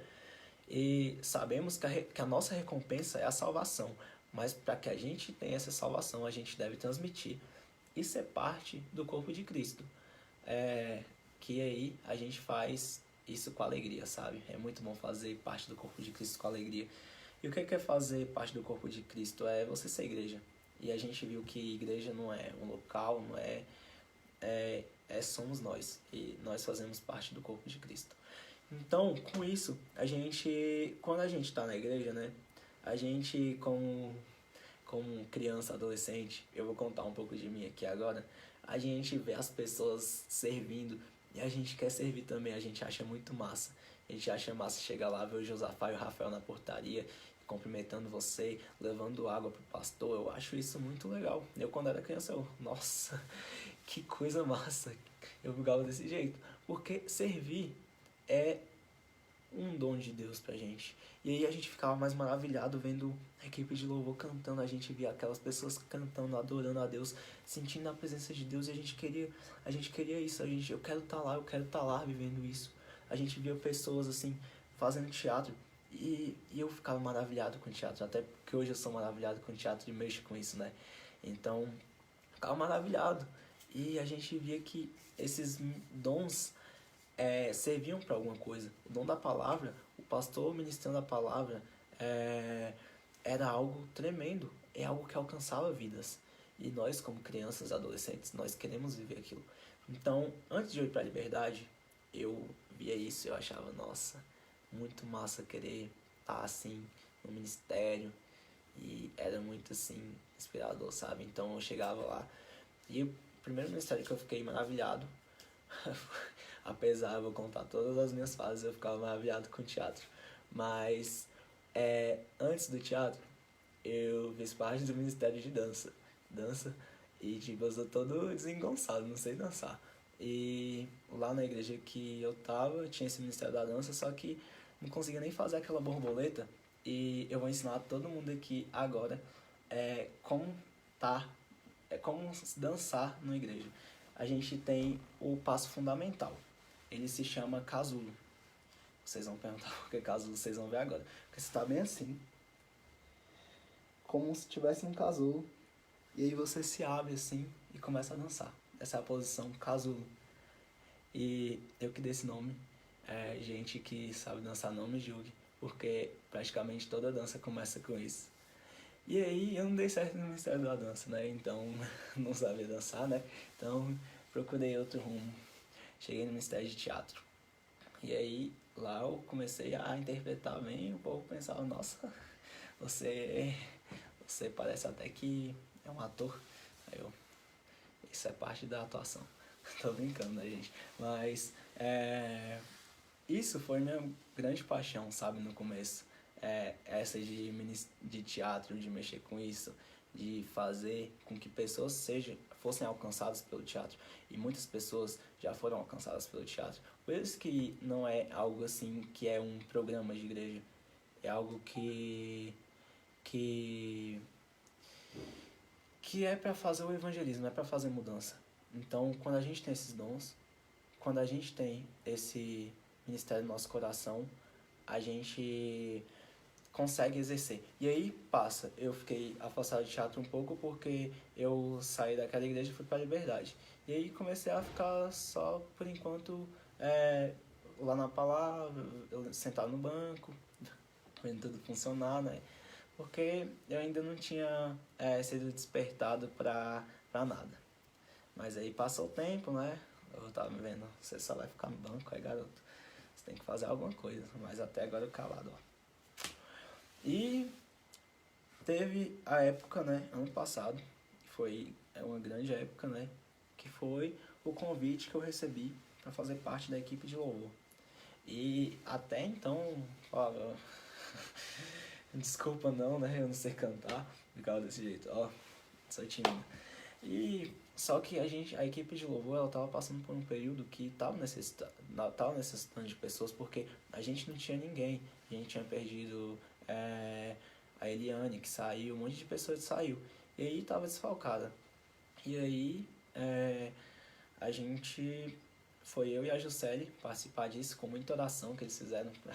e sabemos que a nossa recompensa é a salvação. Mas para que a gente tenha essa salvação, a gente deve transmitir e ser parte do corpo de Cristo. Que aí a gente faz isso com alegria, sabe? É muito bom fazer parte do corpo de Cristo com alegria. E o que é fazer parte do corpo de Cristo? É você ser igreja. E a gente viu que igreja não é um local, não somos nós. E nós fazemos parte do corpo de Cristo. Então, com isso, quando a gente está na igreja, né? A gente, como criança, adolescente, eu vou contar um pouco de mim aqui agora, a gente vê as pessoas servindo e a gente quer servir também, a gente acha muito massa. A gente acha massa chegar lá, ver o Josafá e o Rafael na portaria, cumprimentando você, levando água pro pastor. Eu acho isso muito legal. Eu, quando era criança, nossa, que coisa massa. Eu ficava desse jeito. Porque servir é um dom de Deus pra gente. E aí a gente ficava mais maravilhado vendo a equipe de louvor cantando, a gente via aquelas pessoas cantando, adorando a Deus, sentindo a presença de Deus, e a gente queria isso, eu quero estar lá vivendo isso. A gente via pessoas assim, fazendo teatro, e eu ficava maravilhado com teatro, até porque hoje eu sou maravilhado com teatro e mexo com isso, né? Então, ficava maravilhado. E a gente via que esses dons serviam para alguma coisa. O dom da palavra, o pastor ministrando a palavra, era algo tremendo, é algo que alcançava vidas. E nós, como crianças, adolescentes, nós queremos viver aquilo. Então, antes de eu ir para a Liberdade, eu via isso e eu achava, nossa, muito massa querer estar assim no ministério. E era muito assim, inspirador, sabe? Então eu chegava lá e o primeiro ministério que eu fiquei maravilhado, apesar, eu vou contar todas as minhas fases, eu ficava maravilhado com o teatro. Mas antes do teatro, eu fiz parte do Ministério de Dança, e tipo, eu sou todo desengonçado, não sei dançar. E lá na igreja que eu tava, tinha esse Ministério da Dança, só que não conseguia nem fazer aquela borboleta. E eu vou ensinar todo mundo aqui agora como como dançar na igreja. A gente tem o passo fundamental. Ele se chama casulo. Vocês vão perguntar por que casulo, vocês vão ver agora. Porque você está bem assim, como se tivesse um casulo. E aí você se abre assim e começa a dançar. Essa é a posição casulo. E eu que dei esse nome. Gente que sabe dançar não me julgue, porque praticamente toda dança começa com isso. E aí eu não dei certo no Ministério da Dança, né? Então não sabia dançar, né? Então procurei outro rumo. Cheguei no Ministério de Teatro. E aí lá eu comecei a interpretar bem, e o povo pensava, nossa, você parece até que é um ator. Aí isso é parte da atuação. Tô brincando, né, gente? Mas isso foi minha grande paixão, sabe, no começo. Essa de teatro, de mexer com isso, de fazer com que pessoas fossem alcançadas pelo teatro. E muitas pessoas já foram alcançadas pelo teatro. Por isso que não é algo assim que é um programa de igreja. É algo que é para fazer o evangelismo, é para fazer mudança. Então, quando a gente tem esses dons, quando a gente tem esse ministério no nosso coração, a gente consegue exercer. E aí passa, eu fiquei afastado de teatro um pouco porque eu saí daquela igreja e fui para a Liberdade. E aí comecei a ficar só, por enquanto, lá na palavra, eu sentado no banco, vendo tudo funcionar, né? Porque eu ainda não tinha sido despertado para nada. Mas aí passou o tempo, né? Eu tava me vendo, você só vai ficar no banco, aí garoto, você tem que fazer alguma coisa. Mas até agora eu calado, ó. E teve a época, né, ano passado, foi uma grande época, né, que foi o convite que eu recebi para fazer parte da equipe de louvor. E até então, falava, desculpa não, né, eu não sei cantar, ficava desse jeito, ó, sou tímido. E só que a equipe de louvor, ela tava passando por um período que tava necessitando de pessoas, porque a gente não tinha ninguém. A gente tinha perdido a Eliane, que saiu, um monte de pessoas saiu. E aí tava desfalcada. E aí foi eu e a Juscelie participar disso com muita oração que eles fizeram pra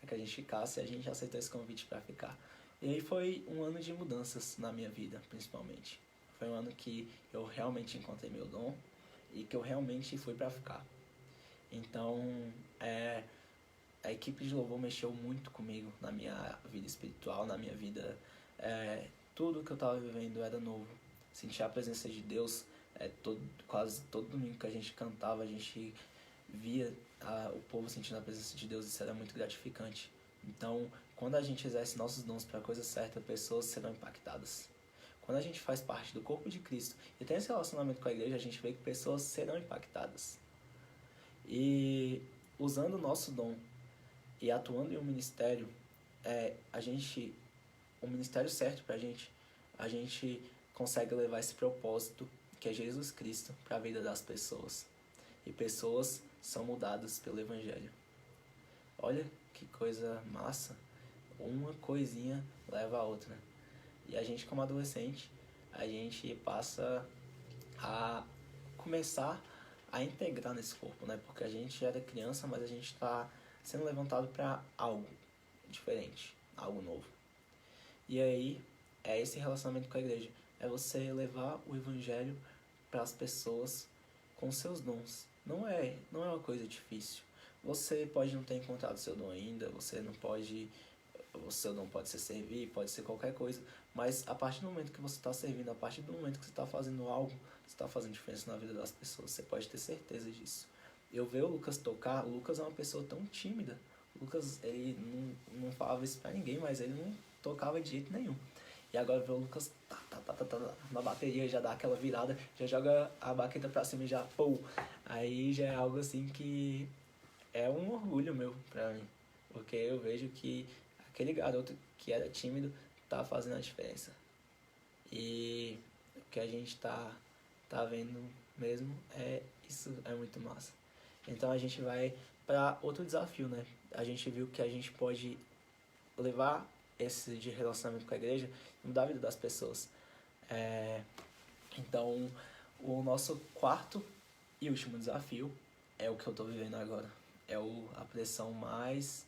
que a gente ficasse, e a gente aceitou esse convite para ficar. E aí foi um ano de mudanças na minha vida, principalmente. Foi um ano que eu realmente encontrei meu dom e que eu realmente fui pra ficar. Então, a equipe de louvor mexeu muito comigo na minha vida espiritual, na minha vida. Tudo que eu estava vivendo era novo. Sentir a presença de Deus, quase todo domingo que a gente cantava, a gente via o povo sentindo a presença de Deus, isso era muito gratificante. Então, quando a gente exerce nossos dons para a coisa certa, pessoas serão impactadas. Quando a gente faz parte do corpo de Cristo e tem esse relacionamento com a igreja, a gente vê que pessoas serão impactadas. E usando o nosso dom e atuando em um ministério, o ministério certo pra gente, a gente consegue levar esse propósito, que é Jesus Cristo, para a vida das pessoas. E pessoas são mudadas pelo Evangelho. Olha que coisa massa. Uma coisinha leva a outra. E a gente, como adolescente, a gente passa a começar a integrar nesse corpo, né? Porque a gente era criança, mas a gente está sendo levantado para algo diferente, algo novo. E aí, é esse relacionamento com a igreja. É você levar o evangelho para as pessoas com seus dons. Não é uma coisa difícil. Você pode não ter encontrado seu dom ainda, o seu dom pode ser servir, pode ser qualquer coisa, mas a partir do momento que você está servindo, a partir do momento que você está fazendo algo, você está fazendo diferença na vida das pessoas, você pode ter certeza disso. Eu ver o Lucas tocar, o Lucas é uma pessoa tão tímida, o Lucas, ele não falava isso pra ninguém, mas ele não tocava de jeito nenhum. E agora ver o Lucas na bateria, já dá aquela virada, já joga a baqueta pra cima e já, pô, aí já é algo assim que é um orgulho meu pra mim, porque eu vejo que aquele garoto que era tímido tá fazendo a diferença. E o que a gente tá vendo mesmo isso é muito massa. Então a gente vai para outro desafio, né? A gente viu que a gente pode levar esse de relacionamento com a igreja e mudar a vida das pessoas. Então, o nosso quarto e último desafio é o que eu tô vivendo agora. A pressão mais...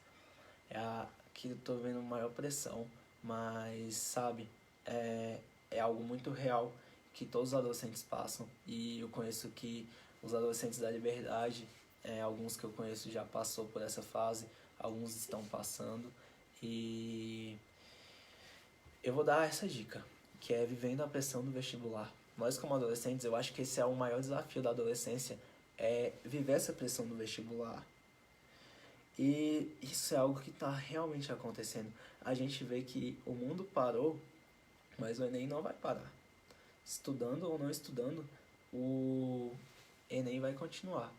que eu tô vendo maior pressão, mas, sabe, é algo muito real que todos os adolescentes passam. E eu conheço que os adolescentes da Liberdade, alguns que eu conheço já passou por essa fase, alguns estão passando. E eu vou dar essa dica, que é vivendo a pressão do vestibular. Nós, como adolescentes, eu acho que esse é o maior desafio da adolescência, é viver essa pressão do vestibular. E isso é algo que está realmente acontecendo. A gente vê que o mundo parou, mas o Enem não vai parar. Estudando ou não estudando, o Enem vai continuar.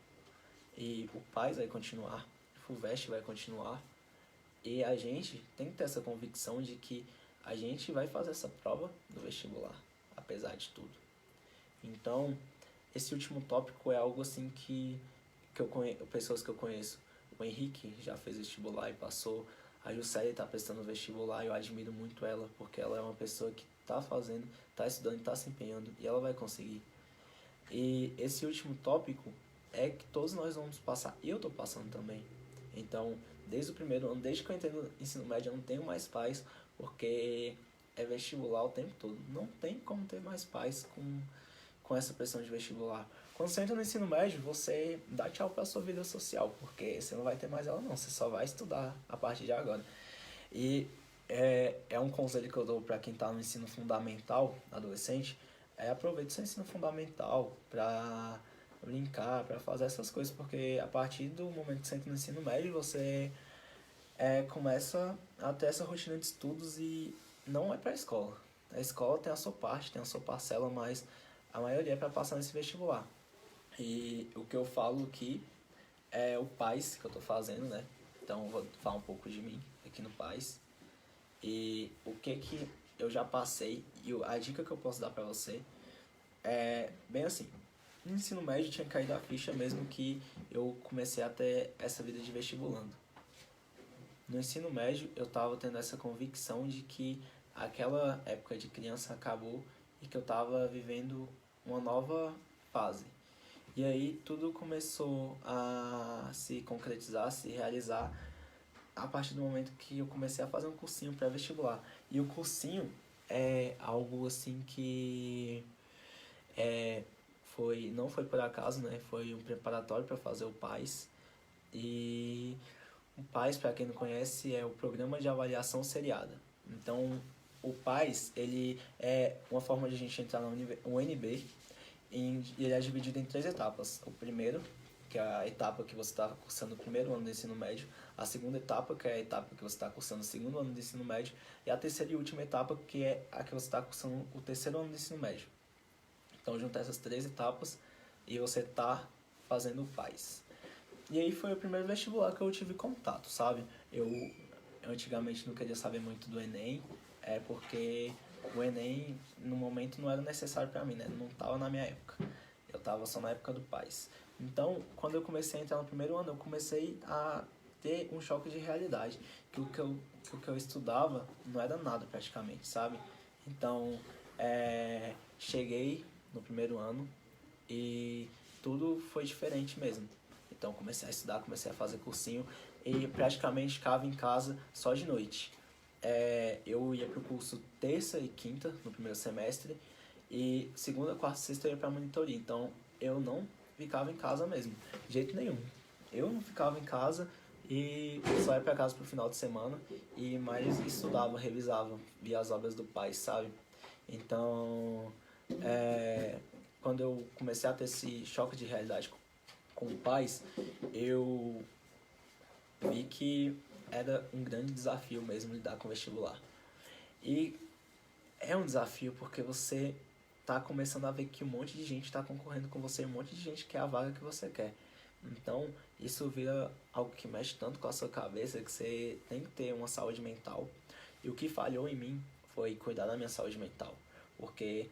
E o PAS vai continuar, o FUVEST vai continuar. E a gente tem que ter essa convicção de que a gente vai fazer essa prova do vestibular, apesar de tudo. Então, esse último tópico é algo assim que pessoas que eu conheço. O Henrique já fez vestibular e passou. A Juscelia está prestando vestibular e eu admiro muito ela, porque ela é uma pessoa que está fazendo, está estudando, está se empenhando e ela vai conseguir. E esse último tópico é que todos nós vamos passar, e eu estou passando também. Então, desde o primeiro ano, desde que eu entrei no ensino médio, eu não tenho mais paz, porque é vestibular o tempo todo. Não tem como ter mais paz com essa pressão de vestibular. Quando você entra no ensino médio, você dá tchau pra sua vida social, porque você não vai ter mais ela não, você só vai estudar a partir de agora. E é um conselho que eu dou pra quem tá no ensino fundamental, adolescente, aproveite seu ensino fundamental pra brincar, pra fazer essas coisas, porque a partir do momento que você entra no ensino médio, você começa a ter essa rotina de estudos e não é pra escola. A escola tem a sua parte, tem a sua parcela, mas a maioria é pra passar nesse vestibular. E o que eu falo aqui é o PAS que eu tô fazendo, né? Então eu vou falar um pouco de mim aqui no PAS. E o que eu já passei e a dica que eu posso dar pra você é bem assim. No ensino médio tinha caído a ficha mesmo que eu comecei a ter essa vida de vestibulando. No ensino médio eu tava tendo essa convicção de que aquela época de criança acabou e que eu tava vivendo uma nova fase. E aí tudo começou a se concretizar, a se realizar a partir do momento que eu comecei a fazer um cursinho pré-vestibular. E o cursinho é algo assim que não foi por acaso, né? Foi um preparatório para fazer o PAS. E o PAS, para quem não conhece, é o Programa de Avaliação Seriada. Então, o PAS, ele é uma forma de a gente entrar na UNB, e ele é dividido em 3 etapas. O primeiro, que é a etapa que você está cursando o primeiro ano do ensino médio, a segunda etapa, que é a etapa que você está cursando o segundo ano do ensino médio, e a terceira e última etapa, que é a que você está cursando o terceiro ano do ensino médio. Então, juntar essas 3 etapas e você está fazendo o PAS. E aí foi o primeiro vestibular que eu tive contato, sabe? Eu antigamente não queria saber muito do Enem, porque o Enem no momento não era necessário para mim, né? Não estava na minha época. Eu estava só na época do PAS. Então, quando eu comecei a entrar no primeiro ano, eu comecei a ter um choque de realidade. Que o que eu estudava não era nada praticamente, sabe? Então, cheguei no primeiro ano e tudo foi diferente mesmo. Então comecei a estudar, comecei a fazer cursinho e praticamente ficava em casa só de noite. Eu ia pro curso terça e quinta no primeiro semestre e segunda, quarta e sexta eu ia pra monitoria. Então eu não ficava em casa mesmo, de jeito nenhum. Eu não ficava em casa e só ia pra casa pro final de semana e mais estudava, revisava, via as obras do pai, sabe? Então, quando eu comecei a ter esse choque de realidade com pais, eu vi que era um grande desafio mesmo lidar com o vestibular. E é um desafio porque você tá começando a ver que um monte de gente está concorrendo com você, um monte de gente quer a vaga que você quer. Então, isso vira algo que mexe tanto com a sua cabeça que você tem que ter uma saúde mental. E o que falhou em mim foi cuidar da minha saúde mental. Porque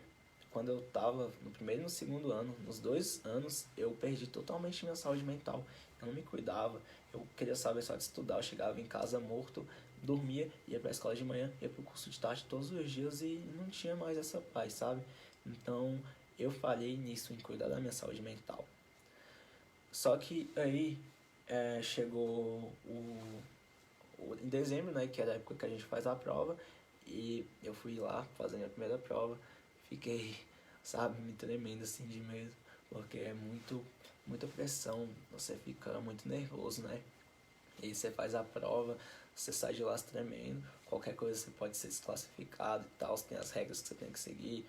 quando eu estava no primeiro e no segundo ano, nos 2 anos, eu perdi totalmente minha saúde mental. Eu não me cuidava, eu queria saber só de estudar, eu chegava em casa morto, dormia, ia para a escola de manhã, ia para o curso de tarde todos os dias e não tinha mais essa paz, sabe? Então, eu falhei nisso, em cuidar da minha saúde mental. Só que aí chegou em dezembro, né, que era a época que a gente faz a prova, e eu fui lá fazer a minha primeira prova, fiquei, sabe, me tremendo assim de medo, porque é muita pressão, você fica muito nervoso, né? E você faz a prova, você sai de lá se tremendo, qualquer coisa você pode ser desclassificado e tal, você tem as regras que você tem que seguir,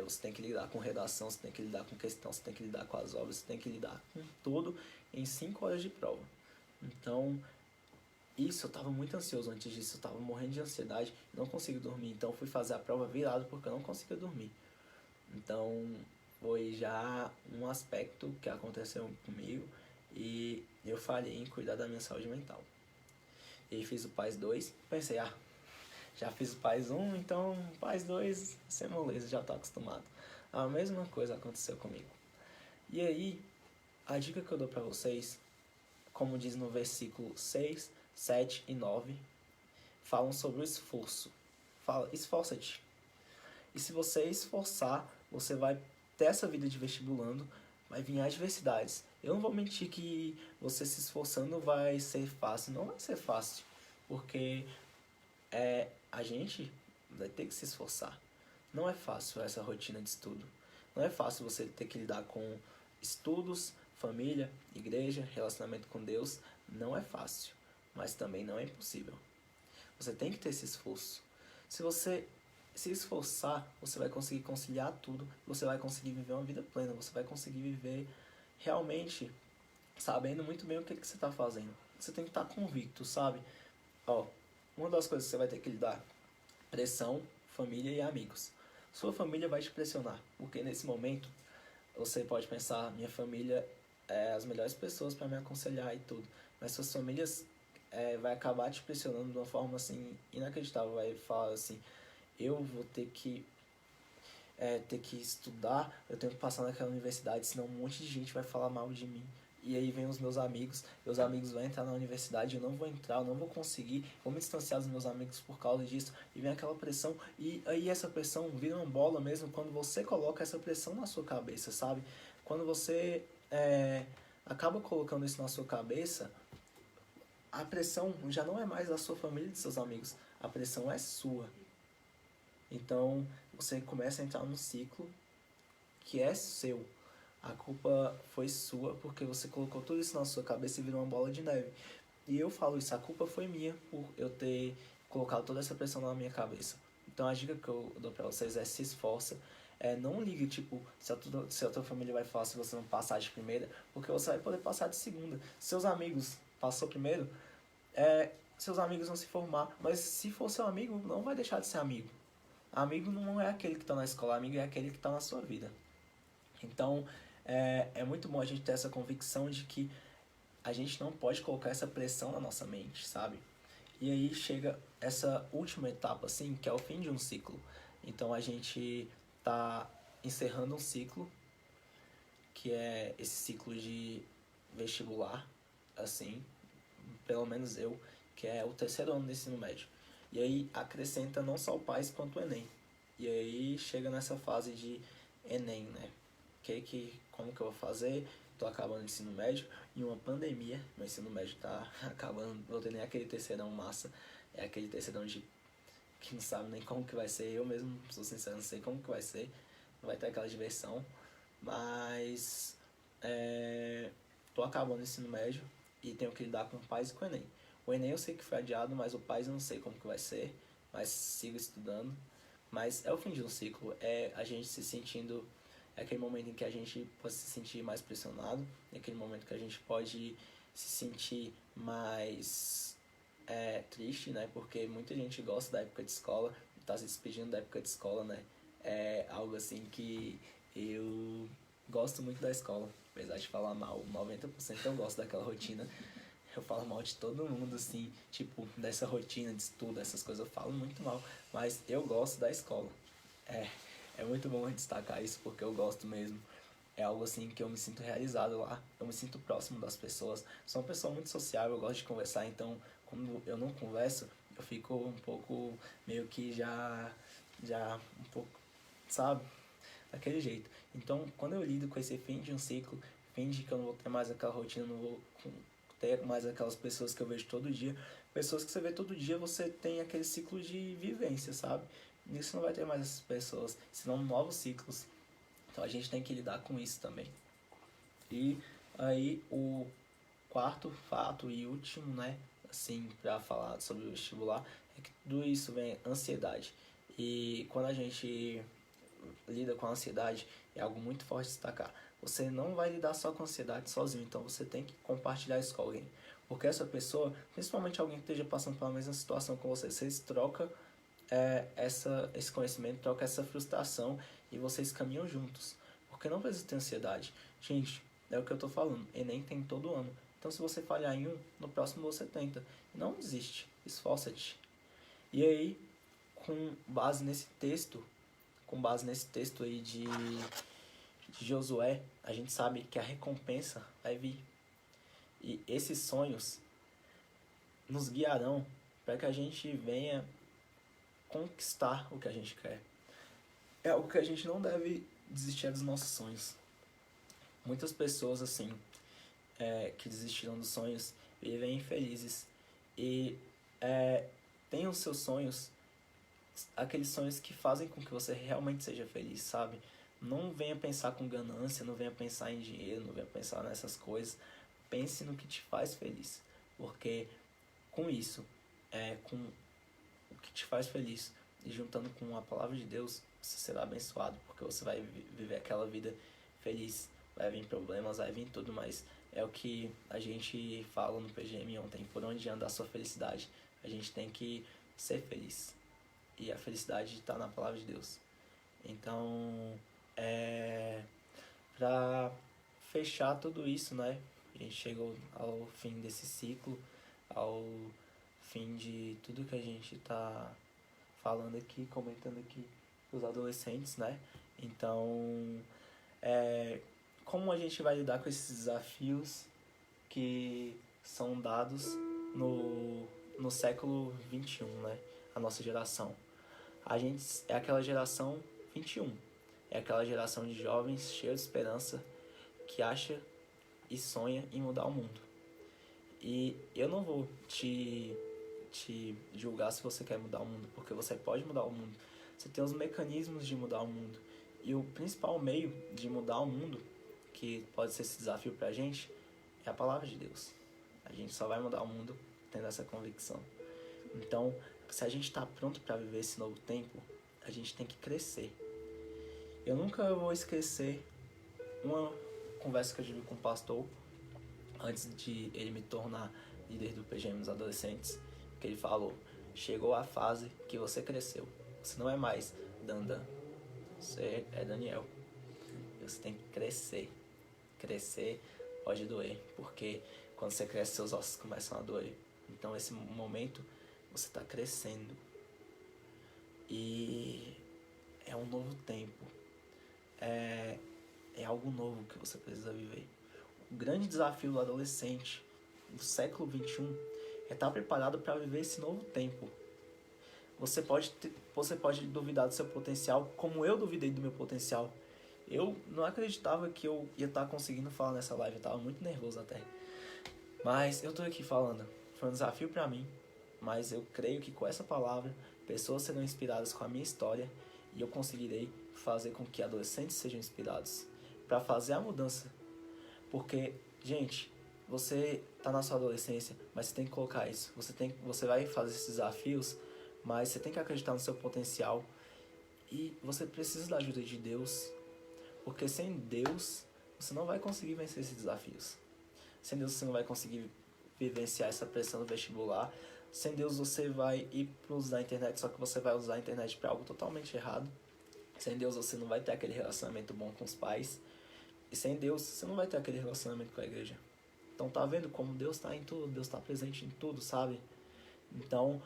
você tem que lidar com redação, você tem que lidar com questão, você tem que lidar com as obras, você tem que lidar com tudo em 5 horas de prova. Então, eu tava muito ansioso antes disso, eu tava morrendo de ansiedade, não conseguia dormir, então fui fazer a prova virado porque eu não conseguia dormir. Então foi já um aspecto que aconteceu comigo e eu falhei em cuidar da minha saúde mental. E fiz o PAS 2, pensei, já fiz o PAS 1, então PAS 2, sem moleza, já tô acostumado. A mesma coisa aconteceu comigo. E aí, a dica que eu dou pra vocês, como diz no versículo 6, 7 e 9, falam sobre o esforço. Fala, esforça-te. E se você esforçar, você vai ter essa vida de vestibulando, vai vir adversidades. Eu não vou mentir que você se esforçando vai ser fácil. Não vai ser fácil, porque a gente vai ter que se esforçar. Não é fácil essa rotina de estudo. Não é fácil você ter que lidar com estudos, família, igreja, relacionamento com Deus. Não é fácil, mas também não é impossível. Você tem que ter esse esforço. Se você se esforçar, você vai conseguir conciliar tudo, você vai conseguir viver uma vida plena, você vai conseguir viver realmente sabendo muito bem o que você está fazendo. Você tem que estar convicto, sabe? Uma das coisas que você vai ter que lidar, pressão, família e amigos. Sua família vai te pressionar, porque nesse momento você pode pensar, minha família é as melhores pessoas para me aconselhar e tudo, mas suas famílias vai acabar te pressionando de uma forma assim inacreditável, vai falar assim, eu vou ter que estudar, eu tenho que passar naquela universidade, senão um monte de gente vai falar mal de mim. E aí vem os meus amigos vão entrar na universidade, eu não vou entrar, eu não vou conseguir, vou me distanciar dos meus amigos por causa disso, e vem aquela pressão, e aí essa pressão vira uma bola mesmo quando você coloca essa pressão na sua cabeça, sabe? Quando você acaba colocando isso na sua cabeça, a pressão já não é mais da sua família e dos seus amigos, a pressão é sua. Então, você começa a entrar num ciclo que é seu. A culpa foi sua porque você colocou tudo isso na sua cabeça e virou uma bola de neve. E eu falo isso, a culpa foi minha por eu ter colocado toda essa pressão na minha cabeça. Então a dica que eu dou pra vocês é: se esforça. Não ligue, tipo, se a tua família vai falar se você não passar de primeira, porque você vai poder passar de segunda. Seus amigos passou primeiro, seus amigos vão se formar, mas se for seu amigo, não vai deixar de ser amigo. Amigo não é aquele que está na escola, amigo é aquele que está na sua vida. Então, é muito bom a gente ter essa convicção de que a gente não pode colocar essa pressão na nossa mente, sabe? E aí chega essa última etapa, assim, que é o fim de um ciclo. Então a gente tá encerrando um ciclo, que é esse ciclo de vestibular, assim, pelo menos eu, que é o terceiro ano do ensino médio. E aí acrescenta não só o PAS quanto o Enem. E aí chega nessa fase de Enem, né? Como que eu vou fazer? Tô acabando o ensino médio em uma pandemia. Meu ensino médio tá acabando. Não tem nem aquele terceirão massa. É aquele terceirão de que não sabe nem como que vai ser. Eu mesmo, sou sincero, não sei como que vai ser. Não vai ter aquela diversão. Mas tô acabando o ensino médio e tenho que lidar com o PAS e com o Enem. O Enem eu sei que foi adiado, mas o PAS eu não sei como que vai ser. Mas sigo estudando. Mas é o fim de um ciclo. É a gente se sentindo... É aquele momento em que a gente pode se sentir mais pressionado. É aquele momento que a gente pode se sentir mais triste, né? Porque muita gente gosta da época de escola. Tá se despedindo da época de escola, né? É algo assim que eu gosto muito da escola. Apesar de falar mal, 90% eu gosto daquela rotina. Eu falo mal de todo mundo, assim, tipo, dessa rotina de estudo, essas coisas eu falo muito mal. Mas eu gosto da escola. É muito bom destacar isso porque eu gosto mesmo. É algo assim que eu me sinto realizado lá. Eu me sinto próximo das pessoas. Sou uma pessoa muito sociável, eu gosto de conversar. Então, quando eu não converso, eu fico um pouco meio que já um pouco, sabe? Daquele jeito. Então, quando eu lido com esse fim de um ciclo, fim de que eu não vou ter mais aquela rotina, não vou ter mais aquelas pessoas que eu vejo todo dia. Pessoas que você vê todo dia, você tem aquele ciclo de vivência, sabe? E você não vai ter mais essas pessoas, senão novos ciclos. Então a gente tem que lidar com isso também. E aí o quarto fato e último, né, assim, para falar sobre o vestibular, é que tudo isso vem ansiedade. E quando a gente lida com a ansiedade, é algo muito forte de destacar. Você não vai lidar só com a ansiedade sozinho, então você tem que compartilhar isso com alguém. Porque essa pessoa, principalmente alguém que esteja passando pela mesma situação com você, vocês trocam esse conhecimento, troca essa frustração e vocês caminham juntos. Porque não precisa ter ansiedade. Gente, é o que eu tô falando. Enem tem todo ano. Então se você falhar em um, no próximo você tenta. Não desiste. Esforça-te. E aí, com base nesse texto aí de Josué, a gente sabe que a recompensa vai vir. E esses sonhos nos guiarão para que a gente venha conquistar o que a gente quer. É algo que a gente não deve desistir dos nossos sonhos. Muitas pessoas, assim, que desistiram dos sonhos, vivem infelizes. E tem os seus sonhos, aqueles sonhos que fazem com que você realmente seja feliz, sabe? Não venha pensar com ganância, não venha pensar em dinheiro, não venha pensar nessas coisas. Pense no que te faz feliz. Porque com isso, com o que te faz feliz, e juntando com a palavra de Deus, você será abençoado, porque você vai viver aquela vida feliz. Vai vir problemas, vai vir tudo, mas é o que a gente fala no PGM ontem: por onde anda a sua felicidade. A gente tem que ser feliz. E a felicidade está na palavra de Deus. Então, para fechar tudo isso, né? A gente chegou ao fim desse ciclo, ao fim de tudo que a gente está falando aqui, comentando aqui os adolescentes, né? Então, como a gente vai lidar com esses desafios que são dados no século XXI, né? A nossa geração. A gente é aquela geração 21. É aquela geração de jovens cheios de esperança que acha e sonha em mudar o mundo. E eu não vou te julgar se você quer mudar o mundo, porque você pode mudar o mundo. Você tem os mecanismos de mudar o mundo. E o principal meio de mudar o mundo, que pode ser esse desafio pra gente, é a palavra de Deus. A gente só vai mudar o mundo tendo essa convicção. Então, se a gente está pronto para viver esse novo tempo, a gente tem que crescer. Eu nunca vou esquecer uma conversa que eu tive com o pastor antes de ele me tornar líder do PGM dos adolescentes, que ele falou: chegou a fase que você cresceu. Você não é mais Dandan, você é Daniel. Você tem que crescer. Crescer pode doer, porque quando você cresce, seus ossos começam a doer. Então, esse momento, você está crescendo. E é um novo tempo. É algo novo que você precisa viver. O grande desafio do adolescente do século XXI é estar preparado para viver esse novo tempo. Você pode duvidar do seu potencial, como eu duvidei do meu potencial. Eu não acreditava que eu ia estar conseguindo falar nessa live, eu estava muito nervoso até. Mas eu estou aqui falando. Foi um desafio para mim, mas eu creio que com essa palavra, pessoas serão inspiradas com a minha história e eu conseguirei fazer com que adolescentes sejam inspirados para fazer a mudança. Porque, gente, você está na sua adolescência, mas você tem que colocar isso. Você vai fazer esses desafios, mas você tem que acreditar no seu potencial e você precisa da ajuda de Deus, porque sem Deus você não vai conseguir vencer esses desafios. Sem Deus você não vai conseguir vivenciar essa pressão no vestibular. Sem Deus você vai ir para usar a internet, só que você vai usar a internet para algo totalmente errado. Sem Deus você não vai ter aquele relacionamento bom com os pais. E sem Deus você não vai ter aquele relacionamento com a igreja. Então tá vendo como Deus está em tudo, Deus está presente em tudo, sabe? Então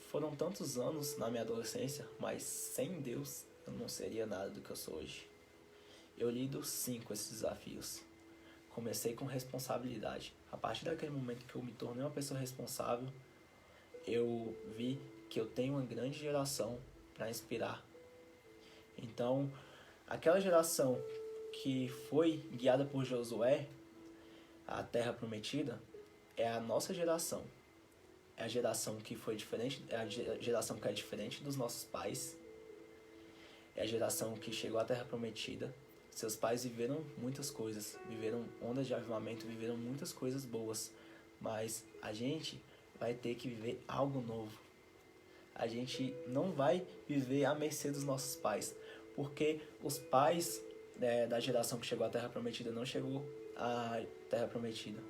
foram tantos anos na minha adolescência, mas sem Deus eu não seria nada do que eu sou hoje. Eu lido sim com esses desafios. Comecei com responsabilidade. A partir daquele momento que eu me tornei uma pessoa responsável, eu vi que eu tenho uma grande geração para inspirar. Então, aquela geração que foi guiada por Josué, a terra prometida, é a nossa geração. É a geração que foi diferente, é a geração que é diferente dos nossos pais. É a geração que chegou à terra prometida. Seus pais viveram muitas coisas, viveram ondas de avivamento, viveram muitas coisas boas, mas a gente vai ter que viver algo novo. A gente não vai viver à mercê dos nossos pais, porque os pais da geração que chegou à Terra Prometida não chegou à Terra Prometida.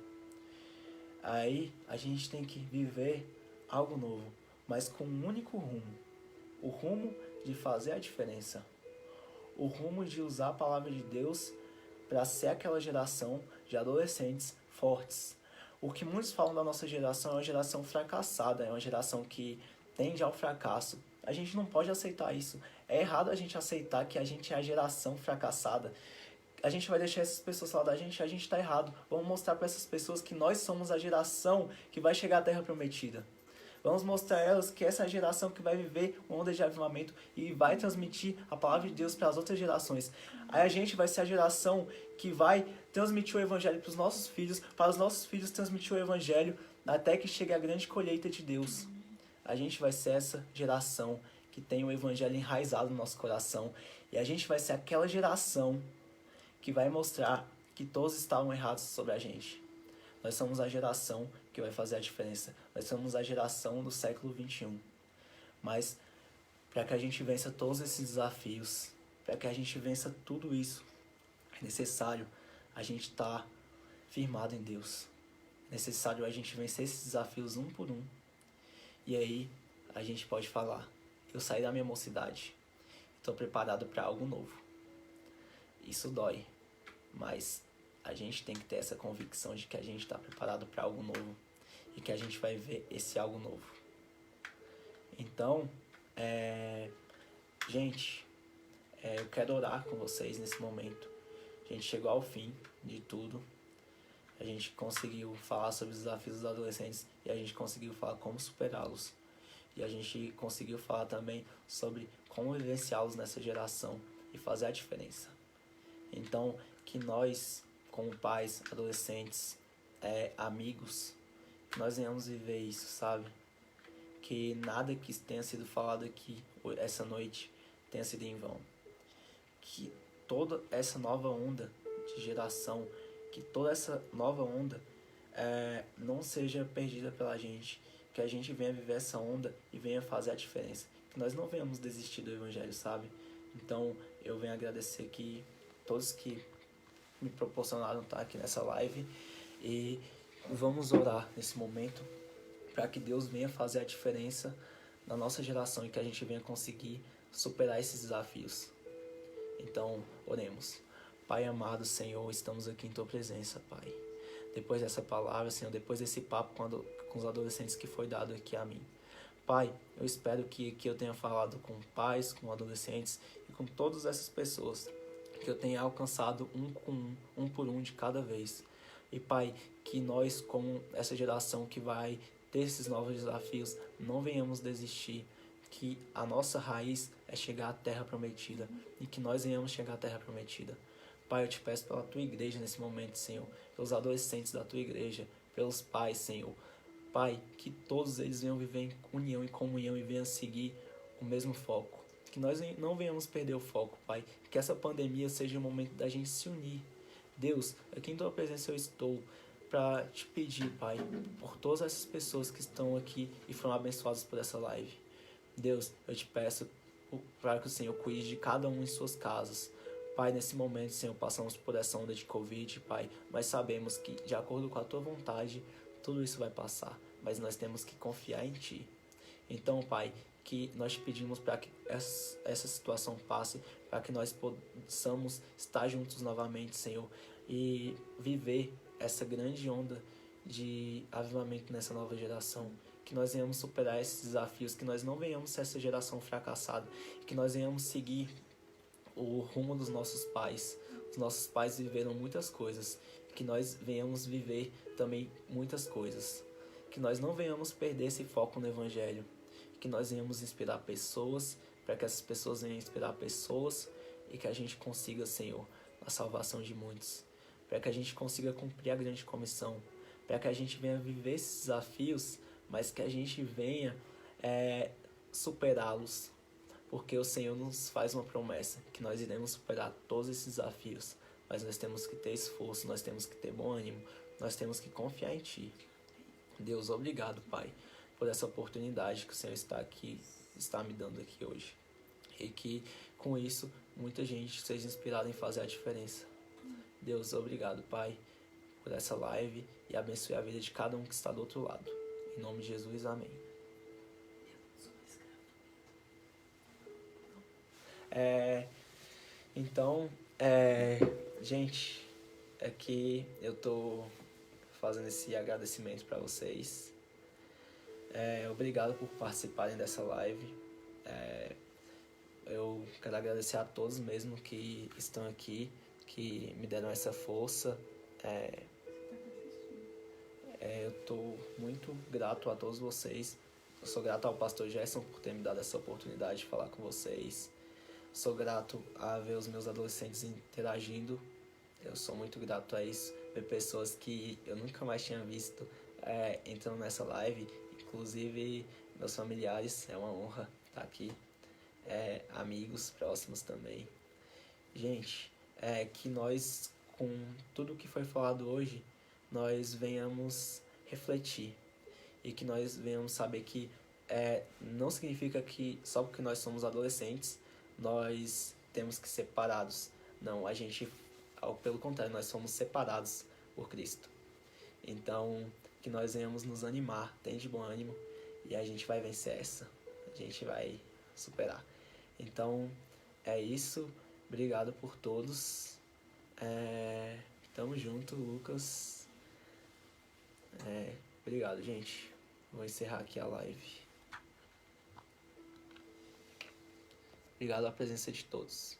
Aí a gente tem que viver algo novo, mas com um único rumo. O rumo de fazer a diferença. O rumo de usar a palavra de Deus para ser aquela geração de adolescentes fortes. O que muitos falam da nossa geração é uma geração fracassada, é uma geração que tende ao fracasso. A gente não pode aceitar isso. É errado a gente aceitar que a gente é a geração fracassada. A gente vai deixar essas pessoas falar da gente, a gente está errado. Vamos mostrar para essas pessoas que nós somos a geração que vai chegar à Terra Prometida. Vamos mostrar a elas que essa é a geração que vai viver uma onda de avivamento e vai transmitir a palavra de Deus para as outras gerações. Aí a gente vai ser a geração que vai transmitir o evangelho para os nossos filhos, para os nossos filhos transmitir o evangelho até que chegue a grande colheita de Deus. A gente vai ser essa geração que tem o evangelho enraizado no nosso coração. E a gente vai ser aquela geração que vai mostrar que todos estavam errados sobre a gente. Nós somos a geração que vai fazer a diferença. Nós somos a geração do século XXI. Mas para que a gente vença todos esses desafios, para que a gente vença tudo isso, é necessário a gente estar firmado em Deus. É necessário a gente vencer esses desafios um por um. E aí a gente pode falar: eu saí da minha mocidade, estou preparado para algo novo. Isso dói, mas a gente tem que ter essa convicção de que a gente está preparado para algo novo e que a gente vai ver esse algo novo. Então, gente, eu quero orar com vocês nesse momento. A gente chegou ao fim de tudo. A gente conseguiu falar sobre os desafios dos adolescentes e a gente conseguiu falar como superá-los. E a gente conseguiu falar também sobre como vivenciá-los nessa geração e fazer a diferença. Então, que nós, como pais, adolescentes, amigos, nós venhamos viver isso, sabe? Que nada que tenha sido falado aqui essa noite tenha sido em vão. Que toda essa nova onda de geração, que toda essa nova onda não seja perdida pela gente. Que a gente venha viver essa onda e venha fazer a diferença. Que nós não venhamos desistir do Evangelho, sabe? Então eu venho agradecer aqui todos que me proporcionaram estar aqui nessa live. E vamos orar nesse momento para que Deus venha fazer a diferença na nossa geração e que a gente venha conseguir superar esses desafios. Então, oremos. Pai amado, Senhor, estamos aqui em Tua presença, Pai. Depois dessa palavra, Senhor, depois desse papo com os adolescentes que foi dado aqui a mim. Pai, eu espero que eu tenha falado com pais, com adolescentes e com todas essas pessoas, que eu tenha alcançado um por um de cada vez. E Pai, que nós, como essa geração que vai ter esses novos desafios, não venhamos desistir, que a nossa raiz é chegar à terra prometida e que nós venhamos chegar à terra prometida. Pai, eu te peço pela Tua igreja nesse momento, Senhor, pelos adolescentes da Tua igreja, pelos pais, Senhor. Pai, que todos eles venham viver em união e comunhão e venham seguir o mesmo foco. Que nós não venhamos perder o foco, Pai. Que essa pandemia seja o momento da gente se unir. Deus, aqui em Tua presença eu estou para te pedir, Pai, por todas essas pessoas que estão aqui e foram abençoadas por essa live. Deus, eu te peço para que o Senhor cuide de cada um em suas casas. Pai, nesse momento, Senhor, passamos por essa onda de Covid, Pai, mas sabemos que, de acordo com a Tua vontade, tudo isso vai passar, mas nós temos que confiar em Ti. Então, Pai, que nós te pedimos para que essa situação passe, para que nós possamos estar juntos novamente, Senhor, e viver essa grande onda de avivamento nessa nova geração. Que nós venhamos superar esses desafios, que nós não venhamos ser essa geração fracassada, que nós venhamos seguir o rumo dos nossos pais. Os nossos pais viveram muitas coisas, que nós venhamos viver também muitas coisas. Que nós não venhamos perder esse foco no Evangelho, que nós venhamos inspirar pessoas, para que essas pessoas venham inspirar pessoas e que a gente consiga, Senhor, a salvação de muitos. Para que a gente consiga cumprir a grande comissão, para que a gente venha viver esses desafios, mas que a gente venha superá-los, porque o Senhor nos faz uma promessa, que nós iremos superar todos esses desafios, mas nós temos que ter esforço, nós temos que ter bom ânimo, nós temos que confiar em Ti. Deus, obrigado, Pai, por essa oportunidade que o Senhor está me dando aqui hoje. E que, com isso, muita gente seja inspirada em fazer a diferença. Deus, obrigado, Pai, por essa live e abençoe a vida de cada um que está do outro lado. Em nome de Jesus, amém. Então, gente, aqui eu tô fazendo esse agradecimento para vocês. Obrigado por participarem dessa live. Eu quero agradecer a todos mesmo que estão aqui, que me deram essa força. Eu estou muito grato a todos vocês. Eu sou grato ao pastor Gerson por ter me dado essa oportunidade de falar com vocês. Sou grato a ver os meus adolescentes interagindo. Eu sou muito grato a isso. Ver pessoas que eu nunca mais tinha visto entrando nessa live. Inclusive meus familiares. É uma honra estar aqui. Amigos próximos também. Gente, que nós, com tudo que foi falado hoje, nós venhamos refletir. E que nós venhamos saber que não significa que só porque nós somos adolescentes nós temos que ser separados. Não, pelo contrário, nós somos separados por Cristo. Então, que nós venhamos nos animar, tem de bom ânimo, e a gente vai vencer essa. A gente vai superar. Então, é isso. Obrigado por todos. Tamo junto, Lucas. Obrigado, gente. Vou encerrar aqui a live. Obrigado à presença de todos.